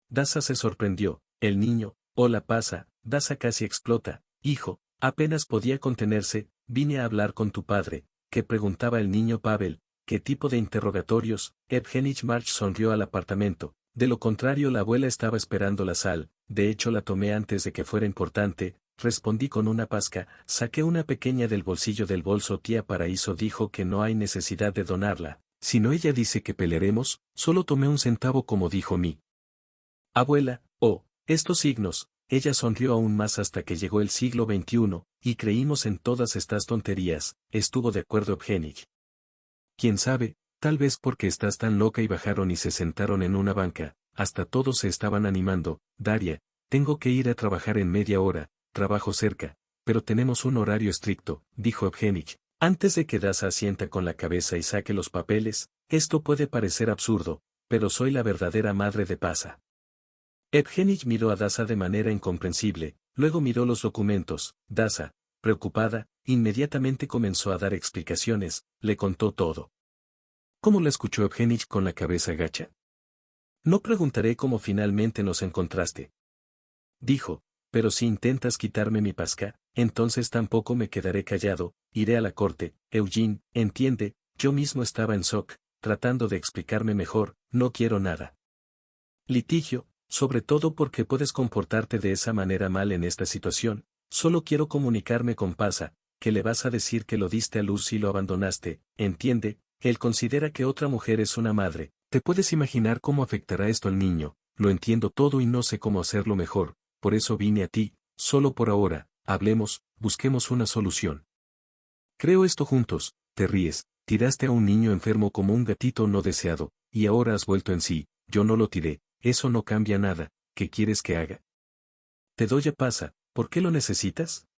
Daza se sorprendió. El niño, hola Pasa. Daza casi explota. Hijo, apenas podía contenerse. Vine a hablar con tu padre. ¿Qué preguntaba el niño Pavel? ¿Qué tipo de interrogatorios? Evgenich March sonrió al apartamento. De lo contrario, la abuela estaba esperando la sal. De hecho, la tomé antes de que fuera importante. Respondí con una pazca. Saqué una pequeña del bolsillo del bolso. Tía Paraíso dijo que no hay necesidad de donarla. Si no, ella dice que pelearemos. Solo tomé un centavo como dijo mi abuela. Oh, estos signos. Ella sonrió aún más hasta que llegó el siglo XXI, y creímos en todas estas tonterías. Estuvo de acuerdo Evgenich. Quién sabe, tal vez porque estás tan loca. Y bajaron y se sentaron en una banca. Hasta todos se estaban animando. Daria, tengo que ir a trabajar en media hora. Trabajo cerca, pero tenemos un horario estricto, dijo Evgenich. Antes de que Daza asienta con la cabeza y saque los papeles, esto puede parecer absurdo, pero soy la verdadera madre de Pasa. Evgenich miró a Daza de manera incomprensible, luego miró los documentos. Daza, preocupada, inmediatamente comenzó a dar explicaciones, le contó todo. ¿Cómo la escuchó Evgenich con la cabeza gacha? No preguntaré cómo finalmente nos encontraste. Dijo. Pero si intentas quitarme mi pasca, entonces tampoco me quedaré callado, iré a la corte. Eugene, entiende, yo mismo estaba en shock, tratando de explicarme mejor, no quiero nada. Litigio, sobre todo porque puedes comportarte de esa manera mal en esta situación, solo quiero comunicarme con Pasa, que le vas a decir que lo diste a luz y lo abandonaste, entiende, él considera que otra mujer es una madre, te puedes imaginar cómo afectará esto al niño, lo entiendo todo y no sé cómo hacerlo mejor. Por eso vine a ti, solo por ahora, hablemos, busquemos una solución. Creo esto juntos, te ríes, tiraste a un niño enfermo como un gatito no deseado, y ahora has vuelto en sí, yo no lo tiré, eso no cambia nada, ¿qué quieres que haga? Te doy a Pasa, ¿por qué lo necesitas?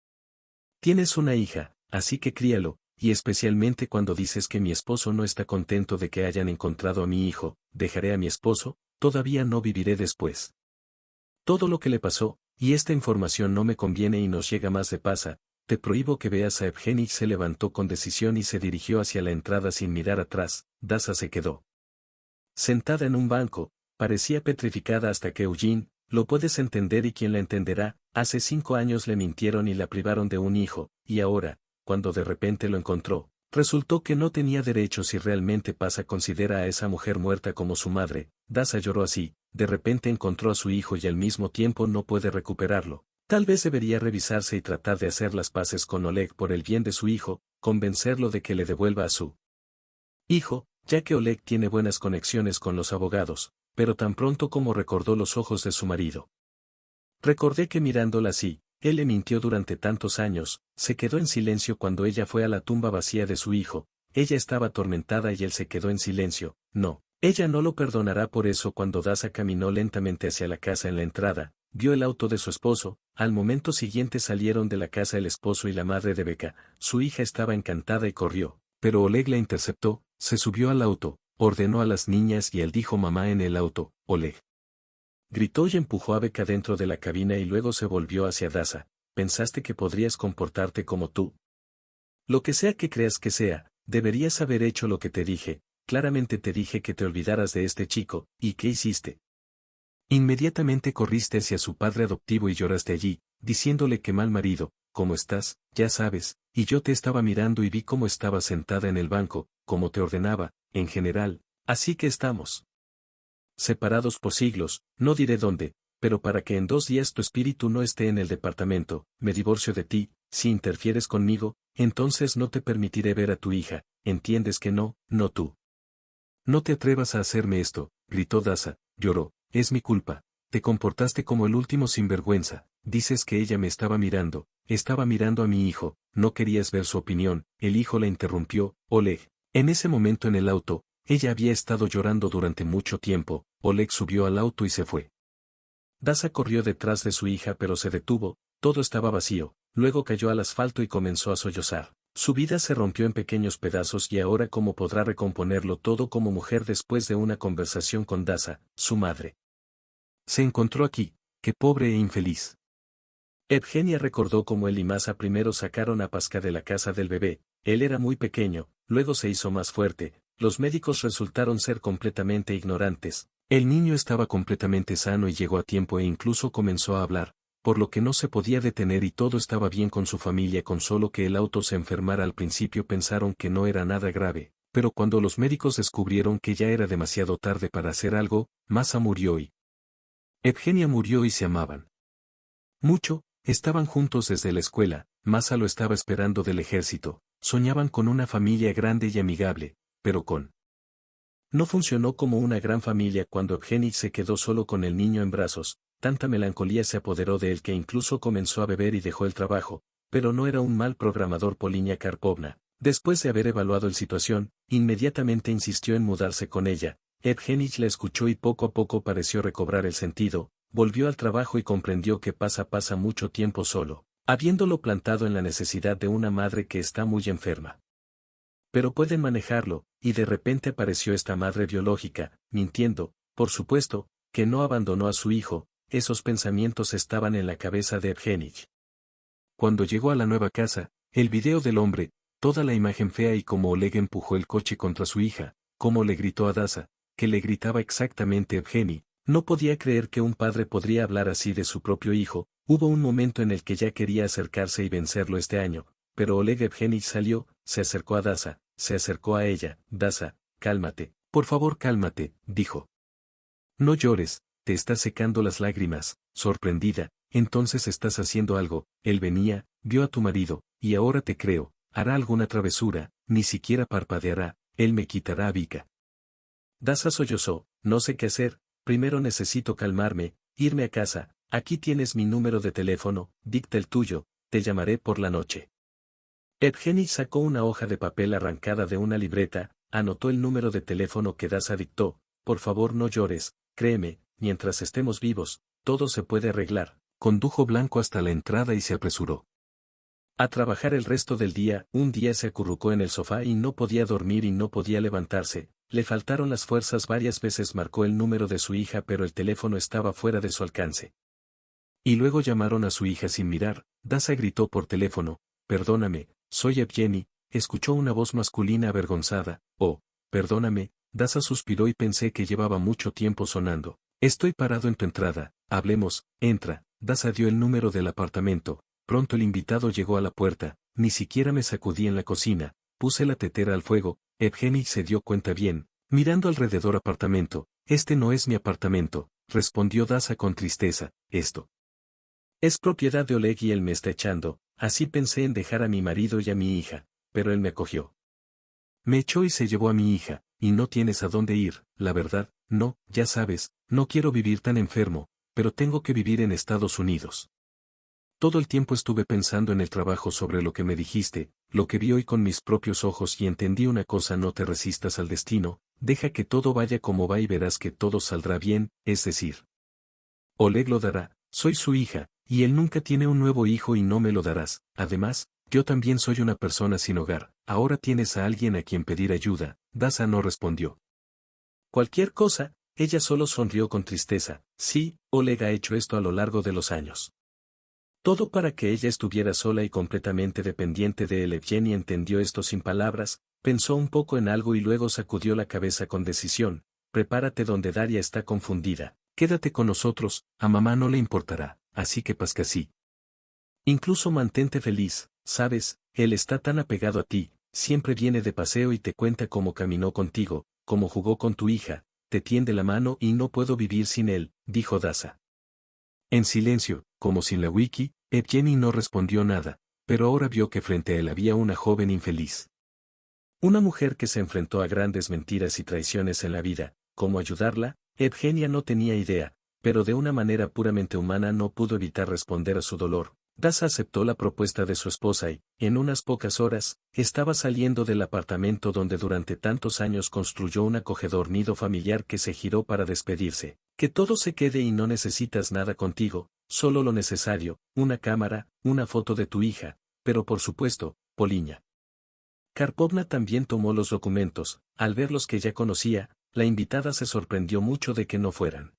Tienes una hija, así que críalo, y especialmente cuando dices que mi esposo no está contento de que hayan encontrado a mi hijo, dejaré a mi esposo, todavía no viviré después. Todo lo que le pasó, y esta información no me conviene y nos llega más de Pasa, te prohíbo que veas a Evgenich. Se levantó con decisión y se dirigió hacia la entrada sin mirar atrás. Daza se quedó sentada en un banco, parecía petrificada hasta que Eugene, lo puedes entender y quién la entenderá, hace 5 años le mintieron y la privaron de un hijo, y ahora, cuando de repente lo encontró, resultó que no tenía derechos y realmente Pasa considera a esa mujer muerta como su madre. Daza lloró así. De repente encontró a su hijo y al mismo tiempo no puede recuperarlo. Tal vez debería revisarse y tratar de hacer las paces con Oleg por el bien de su hijo, convencerlo de que le devuelva a su hijo, ya que Oleg tiene buenas conexiones con los abogados, pero tan pronto como recordó los ojos de su marido. Recordé que mirándola así, él le mintió durante tantos años, se quedó en silencio cuando ella fue a la tumba vacía de su hijo, ella estaba atormentada y él se quedó en silencio, no. Ella no lo perdonará por eso. Cuando Daza caminó lentamente hacia la casa en la entrada, vio el auto de su esposo, al momento siguiente salieron de la casa el esposo y la madre de Becca, su hija estaba encantada y corrió, pero Oleg la interceptó, se subió al auto, ordenó a las niñas y él dijo mamá en el auto. Oleg gritó y empujó a Becca dentro de la cabina y luego se volvió hacia Daza. ¿Pensaste que podrías comportarte como tú? Lo que sea que creas que sea, deberías haber hecho lo que te dije. Claramente te dije que te olvidaras de este chico, ¿y qué hiciste? Inmediatamente corriste hacia su padre adoptivo y lloraste allí, diciéndole que mal marido, ¿cómo estás? Ya sabes, y yo te estaba mirando y vi cómo estabas sentada en el banco, como te ordenaba, en general, así que estamos separados por siglos, no diré dónde, pero para que en 2 días tu espíritu no esté en el departamento, me divorcio de ti. Si interfieres conmigo, entonces no te permitiré ver a tu hija, ¿entiendes que no, no tú? No te atrevas a hacerme esto, gritó Daza, lloró, es mi culpa, te comportaste como el último sinvergüenza, dices que ella me estaba mirando a mi hijo, no querías ver su opinión. El hijo la interrumpió. Oleg, En ese momento en el auto, ella había estado llorando durante mucho tiempo. Oleg subió al auto y se fue. Dasa corrió detrás de su hija pero se detuvo, todo estaba vacío, luego cayó al asfalto y comenzó a sollozar. Su vida se rompió en pequeños pedazos y ahora cómo podrá recomponerlo todo como mujer después de una conversación con Dasa, su madre. Se encontró aquí, qué pobre e infeliz. Evgenia recordó cómo él y Masa primero sacaron a Pasca de la casa del bebé, él era muy pequeño, luego se hizo más fuerte, los médicos resultaron ser completamente ignorantes, el niño estaba completamente sano y llegó a tiempo e incluso comenzó a hablar, por lo que no se podía detener y todo estaba bien con su familia con solo que el auto se enfermara al principio pensaron que no era nada grave, pero cuando los médicos descubrieron que ya era demasiado tarde para hacer algo, Masa murió y Evgenia murió y se amaban mucho. Estaban juntos desde la escuela, Masa lo estaba esperando del ejército, soñaban con una familia grande y amigable, pero no funcionó como una gran familia cuando Evgeny se quedó solo con el niño en brazos, tanta melancolía se apoderó de él que incluso comenzó a beber y dejó el trabajo, pero no era un mal programador Polinia Karpovna. Después de haber evaluado la situación, inmediatamente insistió en mudarse con ella, Evgeny la escuchó y poco a poco pareció recobrar el sentido. Volvió al trabajo y comprendió que pasa mucho tiempo solo, habiéndolo plantado en la necesidad de una madre que está muy enferma. Pero pueden manejarlo, y de repente apareció esta madre biológica, mintiendo, por supuesto, que no abandonó a su hijo, esos pensamientos estaban en la cabeza de Evgeny. Cuando llegó a la nueva casa, el video del hombre, toda la imagen fea y como Oleg empujó el coche contra su hija, como le gritó a Dasa, que le gritaba exactamente Evgeny. No podía creer que un padre podría hablar así de su propio hijo, hubo un momento en el que ya quería acercarse y vencerlo este año, pero Oleg Evgeny salió, se acercó a Dasa, se acercó a ella, Dasa, cálmate, por favor cálmate, dijo. No llores, te estás secando las lágrimas, sorprendida, entonces estás haciendo algo, él venía, vio a tu marido, y ahora te creo, hará alguna travesura, ni siquiera parpadeará, él me quitará a Vika. Dasa sollozó, no sé qué hacer. Primero necesito calmarme, irme a casa, aquí tienes mi número de teléfono, dicta el tuyo, te llamaré por la noche. Evgeny sacó una hoja de papel arrancada de una libreta, anotó el número de teléfono que Dasa dictó, por favor no llores, créeme, mientras estemos vivos, todo se puede arreglar, condujo Blanco hasta la entrada y se apresuró a trabajar el resto del día. Un día se acurrucó en el sofá y no podía dormir y no podía levantarse. Le faltaron las fuerzas varias veces marcó el número de su hija pero el teléfono estaba fuera de su alcance. Y luego llamaron a su hija sin mirar, Dasa gritó por teléfono, perdóname, soy Evgeny, escuchó una voz masculina avergonzada, oh, perdóname, Dasa suspiró y pensé que llevaba mucho tiempo sonando. Estoy parado en tu entrada, hablemos, entra, Dasa dio el número del apartamento, pronto el invitado llegó a la puerta, ni siquiera me sacudí en la cocina, puse la tetera al fuego. Evgeny se dio cuenta bien, mirando alrededor apartamento, este no es mi apartamento, respondió Dasa con tristeza, esto es propiedad de Oleg y él me está echando, así pensé en dejar a mi marido y a mi hija, pero él me acogió. Me echó y se llevó a mi hija, y no tienes a dónde ir, la verdad, no, ya sabes, no quiero vivir tan enfermo, pero tengo que vivir en Estados Unidos. Todo el tiempo estuve pensando en el trabajo sobre lo que me dijiste, lo que vi hoy con mis propios ojos y entendí una cosa: no te resistas al destino, deja que todo vaya como va y verás que todo saldrá bien, es decir, Oleg lo dará, soy su hija, y él nunca tiene un nuevo hijo y no me lo darás, además, yo también soy una persona sin hogar, ahora tienes a alguien a quien pedir ayuda. Dasa no respondió cualquier cosa, ella solo sonrió con tristeza, sí, Oleg ha hecho esto a lo largo de los años. Todo para que ella estuviera sola y completamente dependiente de él. Evgeny entendió esto sin palabras, pensó un poco en algo y luego sacudió la cabeza con decisión. Prepárate donde Daria está confundida, quédate con nosotros, a mamá no le importará, así que Pasca sí. Incluso mantente feliz, sabes, él está tan apegado a ti, siempre viene de paseo y te cuenta cómo caminó contigo, cómo jugó con tu hija, te tiende la mano y no puedo vivir sin él, dijo Dasa. En silencio, como sin la wiki, Evgeny no respondió nada, pero ahora vio que frente a él había una joven infeliz. Una mujer que se enfrentó a grandes mentiras y traiciones en la vida. ¿Cómo ayudarla? Evgenia no tenía idea, pero de una manera puramente humana no pudo evitar responder a su dolor. Daza aceptó la propuesta de su esposa y, en unas pocas horas, estaba saliendo del apartamento donde durante tantos años construyó un acogedor nido familiar que se giró para despedirse. Que todo se quede y no necesitas nada contigo, solo lo necesario, una cámara, una foto de tu hija, pero por supuesto, Poliña. Karpovna también tomó los documentos. Al ver los que ya conocía, la invitada se sorprendió mucho de que no fueran.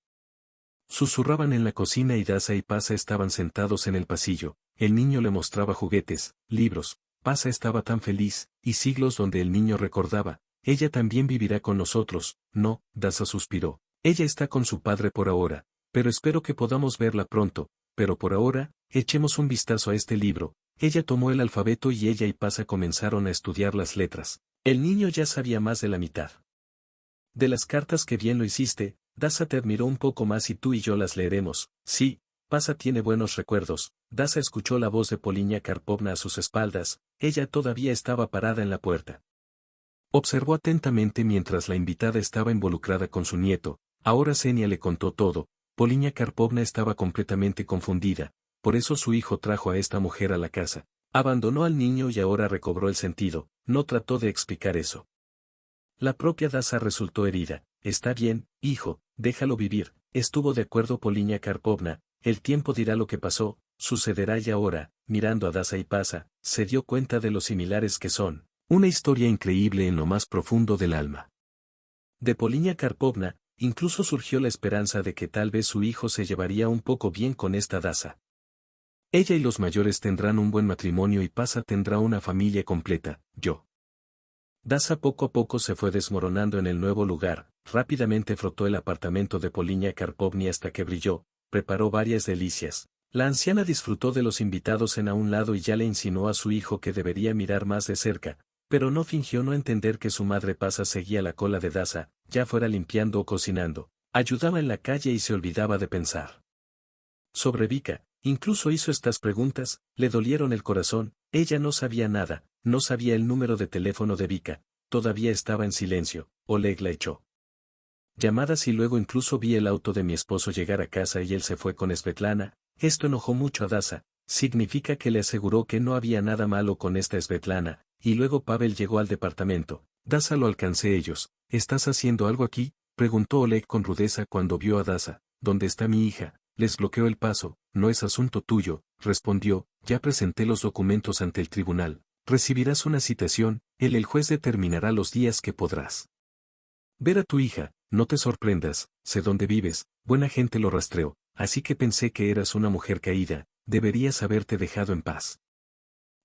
Susurraban en la cocina y Daza y Pasa estaban sentados en el pasillo. El niño le mostraba juguetes, libros. Pasa estaba tan feliz, y siglos donde el niño recordaba. Ella también vivirá con nosotros. No, Daza suspiró. Ella está con su padre por ahora, pero espero que podamos verla pronto. Pero por ahora, echemos un vistazo a este libro. Ella tomó el alfabeto y ella y Pasa comenzaron a estudiar las letras. El niño ya sabía más de la mitad. De las cartas que bien lo hiciste, Daza te admiró un poco más y tú y yo las leeremos. Sí, Pasa tiene buenos recuerdos. Daza escuchó la voz de Poliña Karpovna a sus espaldas, ella todavía estaba parada en la puerta. Observó atentamente mientras la invitada estaba involucrada con su nieto. Ahora Xenia le contó todo. Poliña Karpovna estaba completamente confundida, por eso su hijo trajo a esta mujer a la casa. Abandonó al niño y ahora recobró el sentido, no trató de explicar eso. La propia Daza resultó herida. Está bien, hijo, déjalo vivir, estuvo de acuerdo Poliña Karpovna, el tiempo dirá lo que pasó, sucederá y ahora, mirando a Daza y Pasa, se dio cuenta de lo similares que son. Una historia increíble en lo más profundo del alma. De Poliña Karpovna, incluso surgió la esperanza de que tal vez su hijo se llevaría un poco bien con esta Daza. Ella y los mayores tendrán un buen matrimonio y Pasa tendrá una familia completa. Daza poco a poco se fue desmoronando en el nuevo lugar, rápidamente frotó el apartamento de Poliña Karpovna hasta que brilló, preparó varias delicias. La anciana disfrutó de los invitados en a un lado y ya le insinuó a su hijo que debería mirar más de cerca, pero no fingió no entender que su madre Pasa seguía la cola de Daza, ya fuera limpiando o cocinando, ayudaba en la calle y se olvidaba de pensar. Sobre Vika, incluso hizo estas preguntas, le dolieron el corazón, ella no sabía nada, no sabía el número de teléfono de Vika, todavía estaba en silencio, Oleg la echó. Llamadas y luego incluso vi el auto de mi esposo llegar a casa y él se fue con Svetlana, esto enojó mucho a Daza, significa que le aseguró que no había nada malo con esta Svetlana, y luego Pavel llegó al departamento, Daza lo alcancé ellos, ¿estás haciendo algo aquí? Preguntó Oleg con rudeza cuando vio a Daza, ¿dónde está mi hija? Les bloqueó el paso, no es asunto tuyo, respondió, ya presenté los documentos ante el tribunal, recibirás una citación, el juez determinará los días que podrás ver a tu hija, no te sorprendas, sé dónde vives, buena gente lo rastreó, así que pensé que eras una mujer caída, deberías haberte dejado en paz.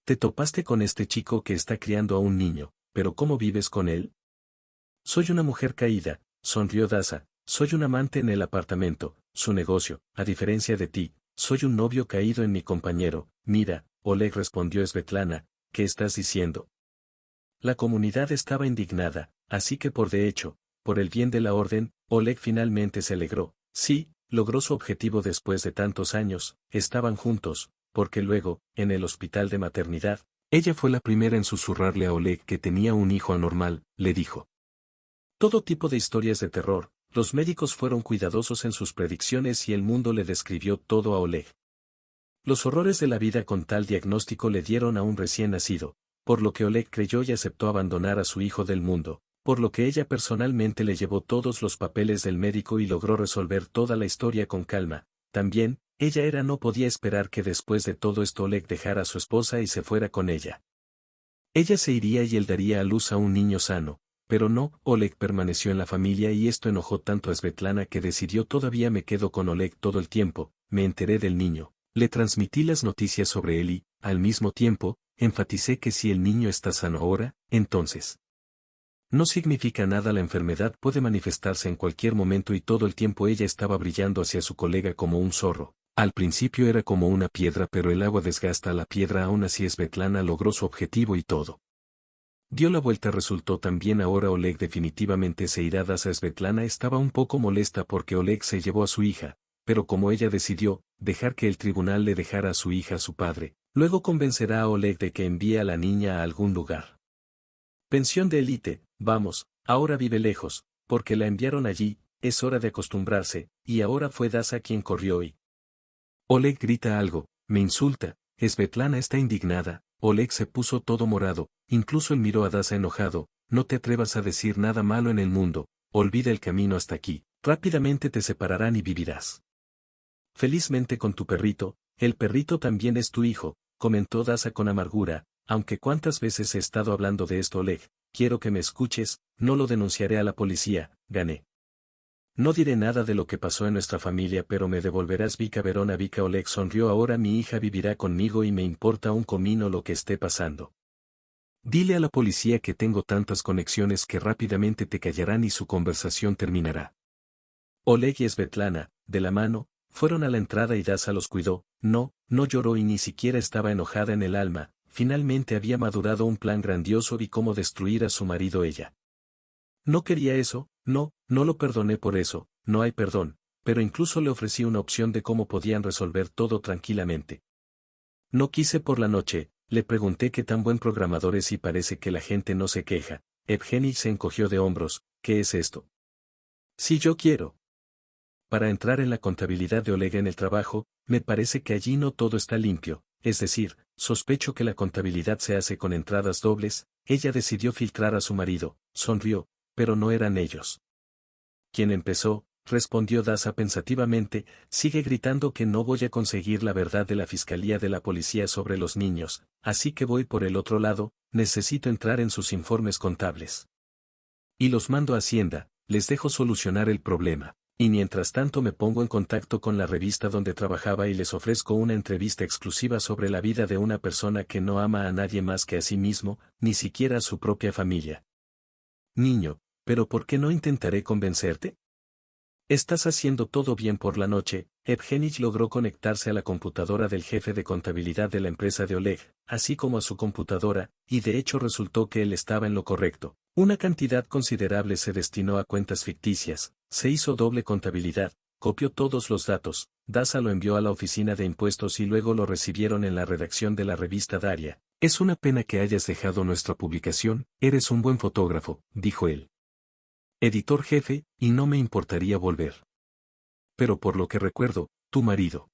Te topaste con este chico que está criando a un niño, pero ¿cómo vives con él? Soy una mujer caída, sonrió Daza, soy un amante en el apartamento, su negocio, a diferencia de ti, soy un novio caído en mi compañero, mira, Oleg respondió Svetlana, ¿qué estás diciendo? La comunidad estaba indignada, así que de hecho, por el bien de la orden, Oleg finalmente se alegró, sí, logró su objetivo después de tantos años, estaban juntos, porque luego, en el hospital de maternidad, ella fue la primera en susurrarle a Oleg que tenía un hijo anormal, le dijo. Todo tipo de historias de terror, los médicos fueron cuidadosos en sus predicciones y el mundo le describió todo a Oleg. Los horrores de la vida con tal diagnóstico le dieron a un recién nacido, por lo que Oleg creyó y aceptó abandonar a su hijo del mundo, por lo que ella personalmente le llevó todos los papeles del médico y logró resolver toda la historia con calma. También, ella no podía esperar que después de todo esto Oleg dejara a su esposa y se fuera con ella. Ella se iría y él daría a luz a un niño sano, pero no, Oleg permaneció en la familia y esto enojó tanto a Svetlana que decidió todavía me quedo con Oleg todo el tiempo, me enteré del niño, le transmití las noticias sobre él y, al mismo tiempo, enfaticé que si el niño está sano ahora, entonces no significa nada, la enfermedad puede manifestarse en cualquier momento y todo el tiempo ella estaba brillando hacia su colega como un zorro. Al principio era como una piedra pero el agua desgasta a la piedra, aún así Svetlana logró su objetivo y todo. Dio la vuelta, resultó también ahora Oleg definitivamente se irá. Daza Svetlana estaba un poco molesta porque Oleg se llevó a su hija, pero como ella decidió dejar que el tribunal le dejara a su hija a su padre, luego convencerá a Oleg de que envíe a la niña a algún lugar. Pensión de élite, vamos, ahora vive lejos, porque la enviaron allí, es hora de acostumbrarse, y ahora fue Daza quien corrió y Oleg grita algo, me insulta, Svetlana está indignada. Oleg se puso todo morado, incluso él miró a Dasa enojado. No te atrevas a decir nada malo en el mundo, olvida el camino hasta aquí, rápidamente te separarán y vivirás felizmente con tu perrito. El perrito también es tu hijo, comentó Dasa con amargura. Aunque cuántas veces he estado hablando de esto, Oleg, quiero que me escuches, no lo denunciaré a la policía, gané. No diré nada de lo que pasó en nuestra familia, pero me devolverás Vika Verona. Vika. Oleg sonrió. Ahora mi hija vivirá conmigo y me importa un comino lo que esté pasando. Dile a la policía que tengo tantas conexiones que rápidamente te callarán y su conversación terminará. Oleg y Svetlana, de la mano, fueron a la entrada y Dasa los cuidó. No lloró y ni siquiera estaba enojada en el alma. Finalmente había madurado un plan grandioso y cómo destruir a su marido ella. No quería eso, no lo perdoné por eso, no hay perdón, pero incluso le ofrecí una opción de cómo podían resolver todo tranquilamente. No quise por la noche, le pregunté qué tan buen programador es y parece que la gente no se queja. Evgeny se encogió de hombros. ¿Qué es esto? Si yo quiero. Para entrar en la contabilidad de Oleg en el trabajo, me parece que allí no todo está limpio, es decir, sospecho que la contabilidad se hace con entradas dobles. Ella decidió filtrar a su marido, sonrió, pero no eran ellos. ¿Quién empezó? Respondió Dasa pensativamente. Sigue gritando que no voy a conseguir la verdad de la fiscalía de la policía sobre los niños, así que voy por el otro lado. Necesito entrar en sus informes contables. Y los mando a Hacienda, les dejo solucionar el problema. Y mientras tanto me pongo en contacto con la revista donde trabajaba y les ofrezco una entrevista exclusiva sobre la vida de una persona que no ama a nadie más que a sí mismo, ni siquiera a su propia familia. Niño, ¿pero por qué no intentaré convencerte? Estás haciendo todo bien por la noche. Evgeny logró conectarse a la computadora del jefe de contabilidad de la empresa de Oleg, así como a su computadora, y de hecho resultó que él estaba en lo correcto. Una cantidad considerable se destinó a cuentas ficticias, se hizo doble contabilidad, copió todos los datos, Dasa lo envió a la oficina de impuestos y luego lo recibieron en la redacción de la revista Daria. Es una pena que hayas dejado nuestra publicación, eres un buen fotógrafo, dijo él. Editor jefe, y no me importaría volver. Pero por lo que recuerdo, tu marido.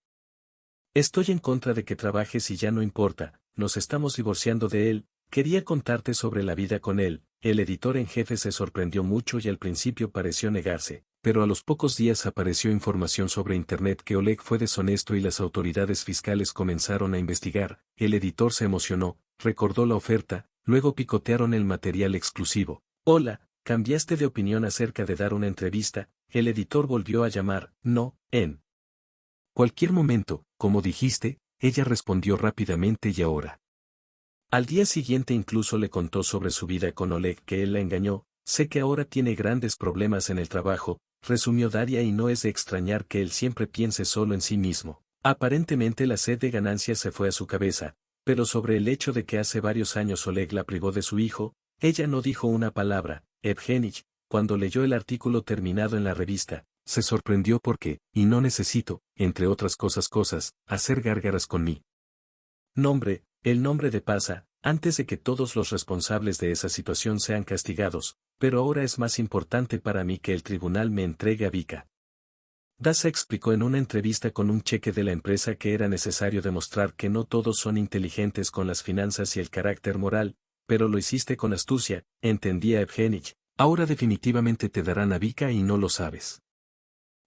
Estoy en contra de que trabajes y ya no importa, nos estamos divorciando de él. Quería contarte sobre la vida con él. El editor en jefe se sorprendió mucho y al principio pareció negarse, pero a los pocos días apareció información sobre Internet que Oleg fue deshonesto y las autoridades fiscales comenzaron a investigar. El editor se emocionó, recordó la oferta, luego picotearon el material exclusivo. Hola, ¿cambiaste de opinión acerca de dar una entrevista? El editor volvió a llamar. No, en cualquier momento, como dijiste, ella respondió rápidamente. Y ahora. Al día siguiente incluso le contó sobre su vida con Oleg, que él la engañó. Sé que ahora tiene grandes problemas en el trabajo, resumió Daria, y no es de extrañar que él siempre piense solo en sí mismo. Aparentemente la sed de ganancia se fue a su cabeza, pero sobre el hecho de que hace varios años Oleg la privó de su hijo, ella no dijo una palabra. Evgeny, cuando leyó el artículo terminado en la revista, se sorprendió porque, y no necesito, entre otras cosas, hacer gárgaras con mí. Nombre, el nombre de Pasa, antes de que todos los responsables de esa situación sean castigados, pero ahora es más importante para mí que el tribunal me entregue a Vika. Dasa explicó en una entrevista con un cheque de la empresa que era necesario demostrar que no todos son inteligentes con las finanzas y el carácter moral, pero lo hiciste con astucia, entendía Evgeny. Ahora definitivamente te darán a Vika y no lo sabes.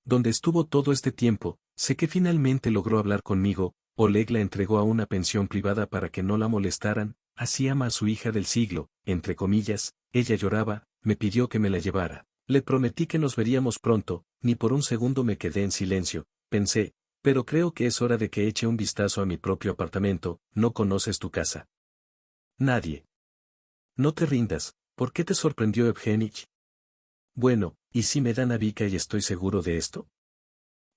¿Dónde estuvo todo este tiempo? Sé que finalmente logró hablar conmigo. Oleg la entregó a una pensión privada para que no la molestaran. Así ama a su hija del siglo, entre comillas. Ella lloraba, me pidió que me la llevara. Le prometí que nos veríamos pronto, ni por un segundo me quedé en silencio. Pensé, pero creo que es hora de que eche un vistazo a mi propio apartamento. ¿No conoces tu casa? Nadie. No te rindas. ¿Por qué te sorprendió Evgeny? Bueno, ¿y si me dan a Vika y estoy seguro de esto?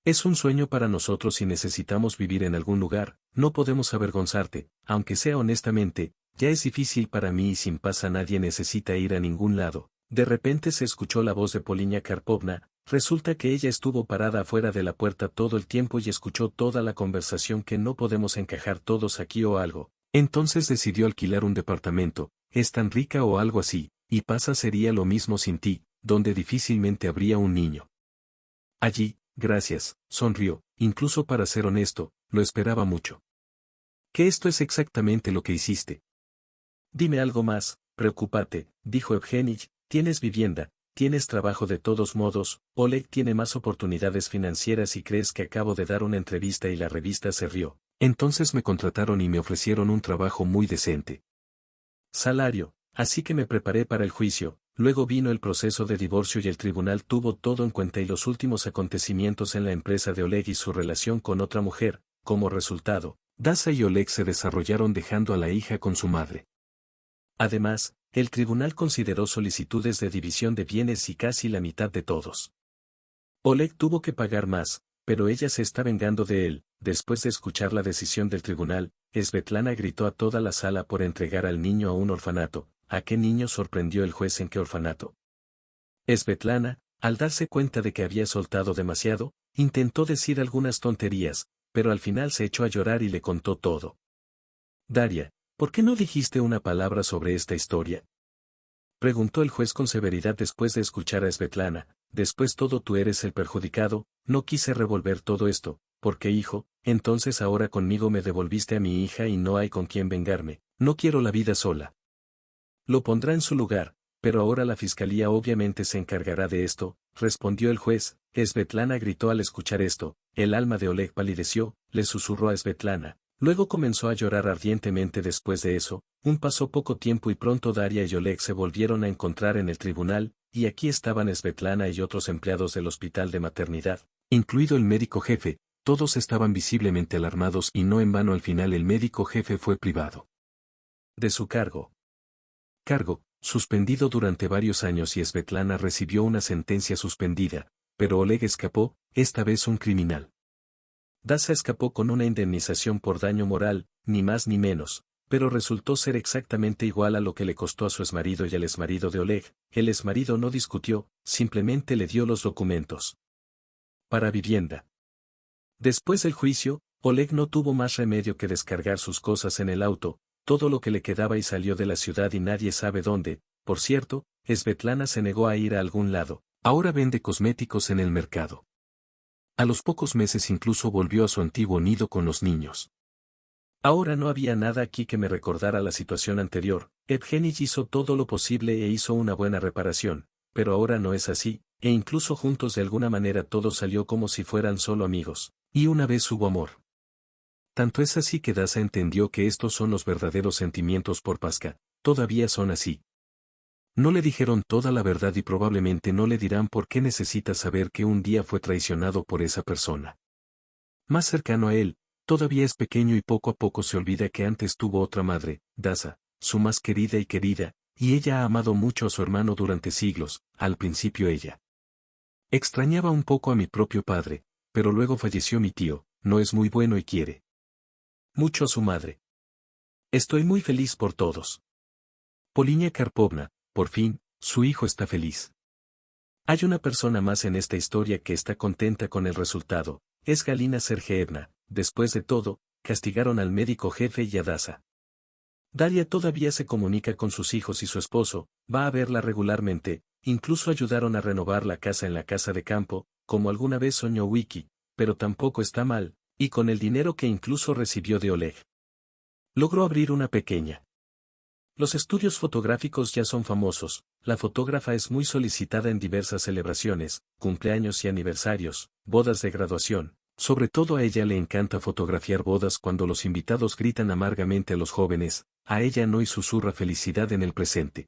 Es un sueño para nosotros y necesitamos vivir en algún lugar. No podemos avergonzarte, aunque sea honestamente, ya es difícil para mí y sin Pasa nadie necesita ir a ningún lado. De repente se escuchó la voz de Polinia Karpovna. Resulta que ella estuvo parada afuera de la puerta todo el tiempo y escuchó toda la conversación. Que no podemos encajar todos aquí o algo. Entonces decidió alquilar un departamento. Es tan rica o algo así, y Pasa sería lo mismo sin ti, donde difícilmente habría un niño. Allí, gracias, sonrió, incluso para ser honesto, lo esperaba mucho. Que esto es exactamente lo que hiciste. Dime algo más, preocúpate, dijo Evgenich, tienes vivienda, tienes trabajo de todos modos, Oleg tiene más oportunidades financieras y crees que acabo de dar una entrevista y la revista se rió. Entonces me contrataron y me ofrecieron un trabajo muy decente. Salario, así que me preparé para el juicio, luego vino el proceso de divorcio y el tribunal tuvo todo en cuenta y los últimos acontecimientos en la empresa de Oleg y su relación con otra mujer, como resultado, Dasa y Oleg se desarrollaron dejando a la hija con su madre. Además, el tribunal consideró solicitudes de división de bienes y casi la mitad de todos. Oleg tuvo que pagar más, pero ella se está vengando de él. Después de escuchar la decisión del tribunal, Svetlana gritó a toda la sala por entregar al niño a un orfanato. ¿A qué niño sorprendió el juez en qué orfanato? Svetlana, al darse cuenta de que había soltado demasiado, intentó decir algunas tonterías, pero al final se echó a llorar y le contó todo. Daria, ¿por qué no dijiste una palabra sobre esta historia? Preguntó el juez con severidad después de escuchar a Svetlana. Después todo tú eres el perjudicado, no quise revolver todo esto, porque hijo, entonces ahora conmigo me devolviste a mi hija y no hay con quien vengarme, no quiero la vida sola. Lo pondrá en su lugar, pero ahora la fiscalía obviamente se encargará de esto, respondió el juez. Svetlana gritó al escuchar esto, el alma de Oleg palideció, le susurró a Svetlana. Luego comenzó a llorar ardientemente después de eso, pasó poco tiempo y pronto Daria y Oleg se volvieron a encontrar en el tribunal, y aquí estaban Svetlana y otros empleados del hospital de maternidad, incluido el médico jefe, todos estaban visiblemente alarmados y no en vano al final el médico jefe fue privado de su cargo, suspendido durante varios años y Svetlana recibió una sentencia suspendida, pero Oleg escapó, esta vez un criminal. Dasa escapó con una indemnización por daño moral, ni más ni menos, pero resultó ser exactamente igual a lo que le costó a su exmarido y al exmarido de Oleg. El exmarido no discutió, simplemente le dio los documentos para vivienda. Después del juicio, Oleg no tuvo más remedio que descargar sus cosas en el auto, todo lo que le quedaba y salió de la ciudad y nadie sabe dónde. Por cierto, Svetlana se negó a ir a algún lado, ahora vende cosméticos en el mercado. A los pocos meses incluso volvió a su antiguo nido con los niños. Ahora no había nada aquí que me recordara la situación anterior. Evgenich hizo todo lo posible e hizo una buena reparación, pero ahora no es así, e incluso juntos de alguna manera todo salió como si fueran solo amigos, y una vez hubo amor. Tanto es así que Dasa entendió que estos son los verdaderos sentimientos por Pasca, todavía son así. No le dijeron toda la verdad y probablemente no le dirán por qué necesita saber que un día fue traicionado por esa persona. Más cercano a él, todavía es pequeño y poco a poco se olvida que antes tuvo otra madre, Dasa, su más querida, y ella ha amado mucho a su hermano durante siglos. Al principio ella extrañaba un poco a mi propio padre, pero luego falleció mi tío, no es muy bueno y quiere mucho a su madre. Estoy muy feliz por todos. Polinia Karpovna, por fin, su hijo está feliz. Hay una persona más en esta historia que está contenta con el resultado, es Galina Sergeevna. Después de todo, castigaron al médico jefe y a Dasa. Daria todavía se comunica con sus hijos y su esposo, va a verla regularmente, incluso ayudaron a renovar la casa en la casa de campo, como alguna vez soñó Wiki, pero tampoco está mal, y con el dinero que incluso recibió de Oleg, logró abrir una pequeña. Los estudios fotográficos ya son famosos, la fotógrafa es muy solicitada en diversas celebraciones, cumpleaños y aniversarios, bodas de graduación. Sobre todo a ella le encanta fotografiar bodas cuando los invitados gritan amargamente a los jóvenes, a ella no y susurra felicidad en el presente.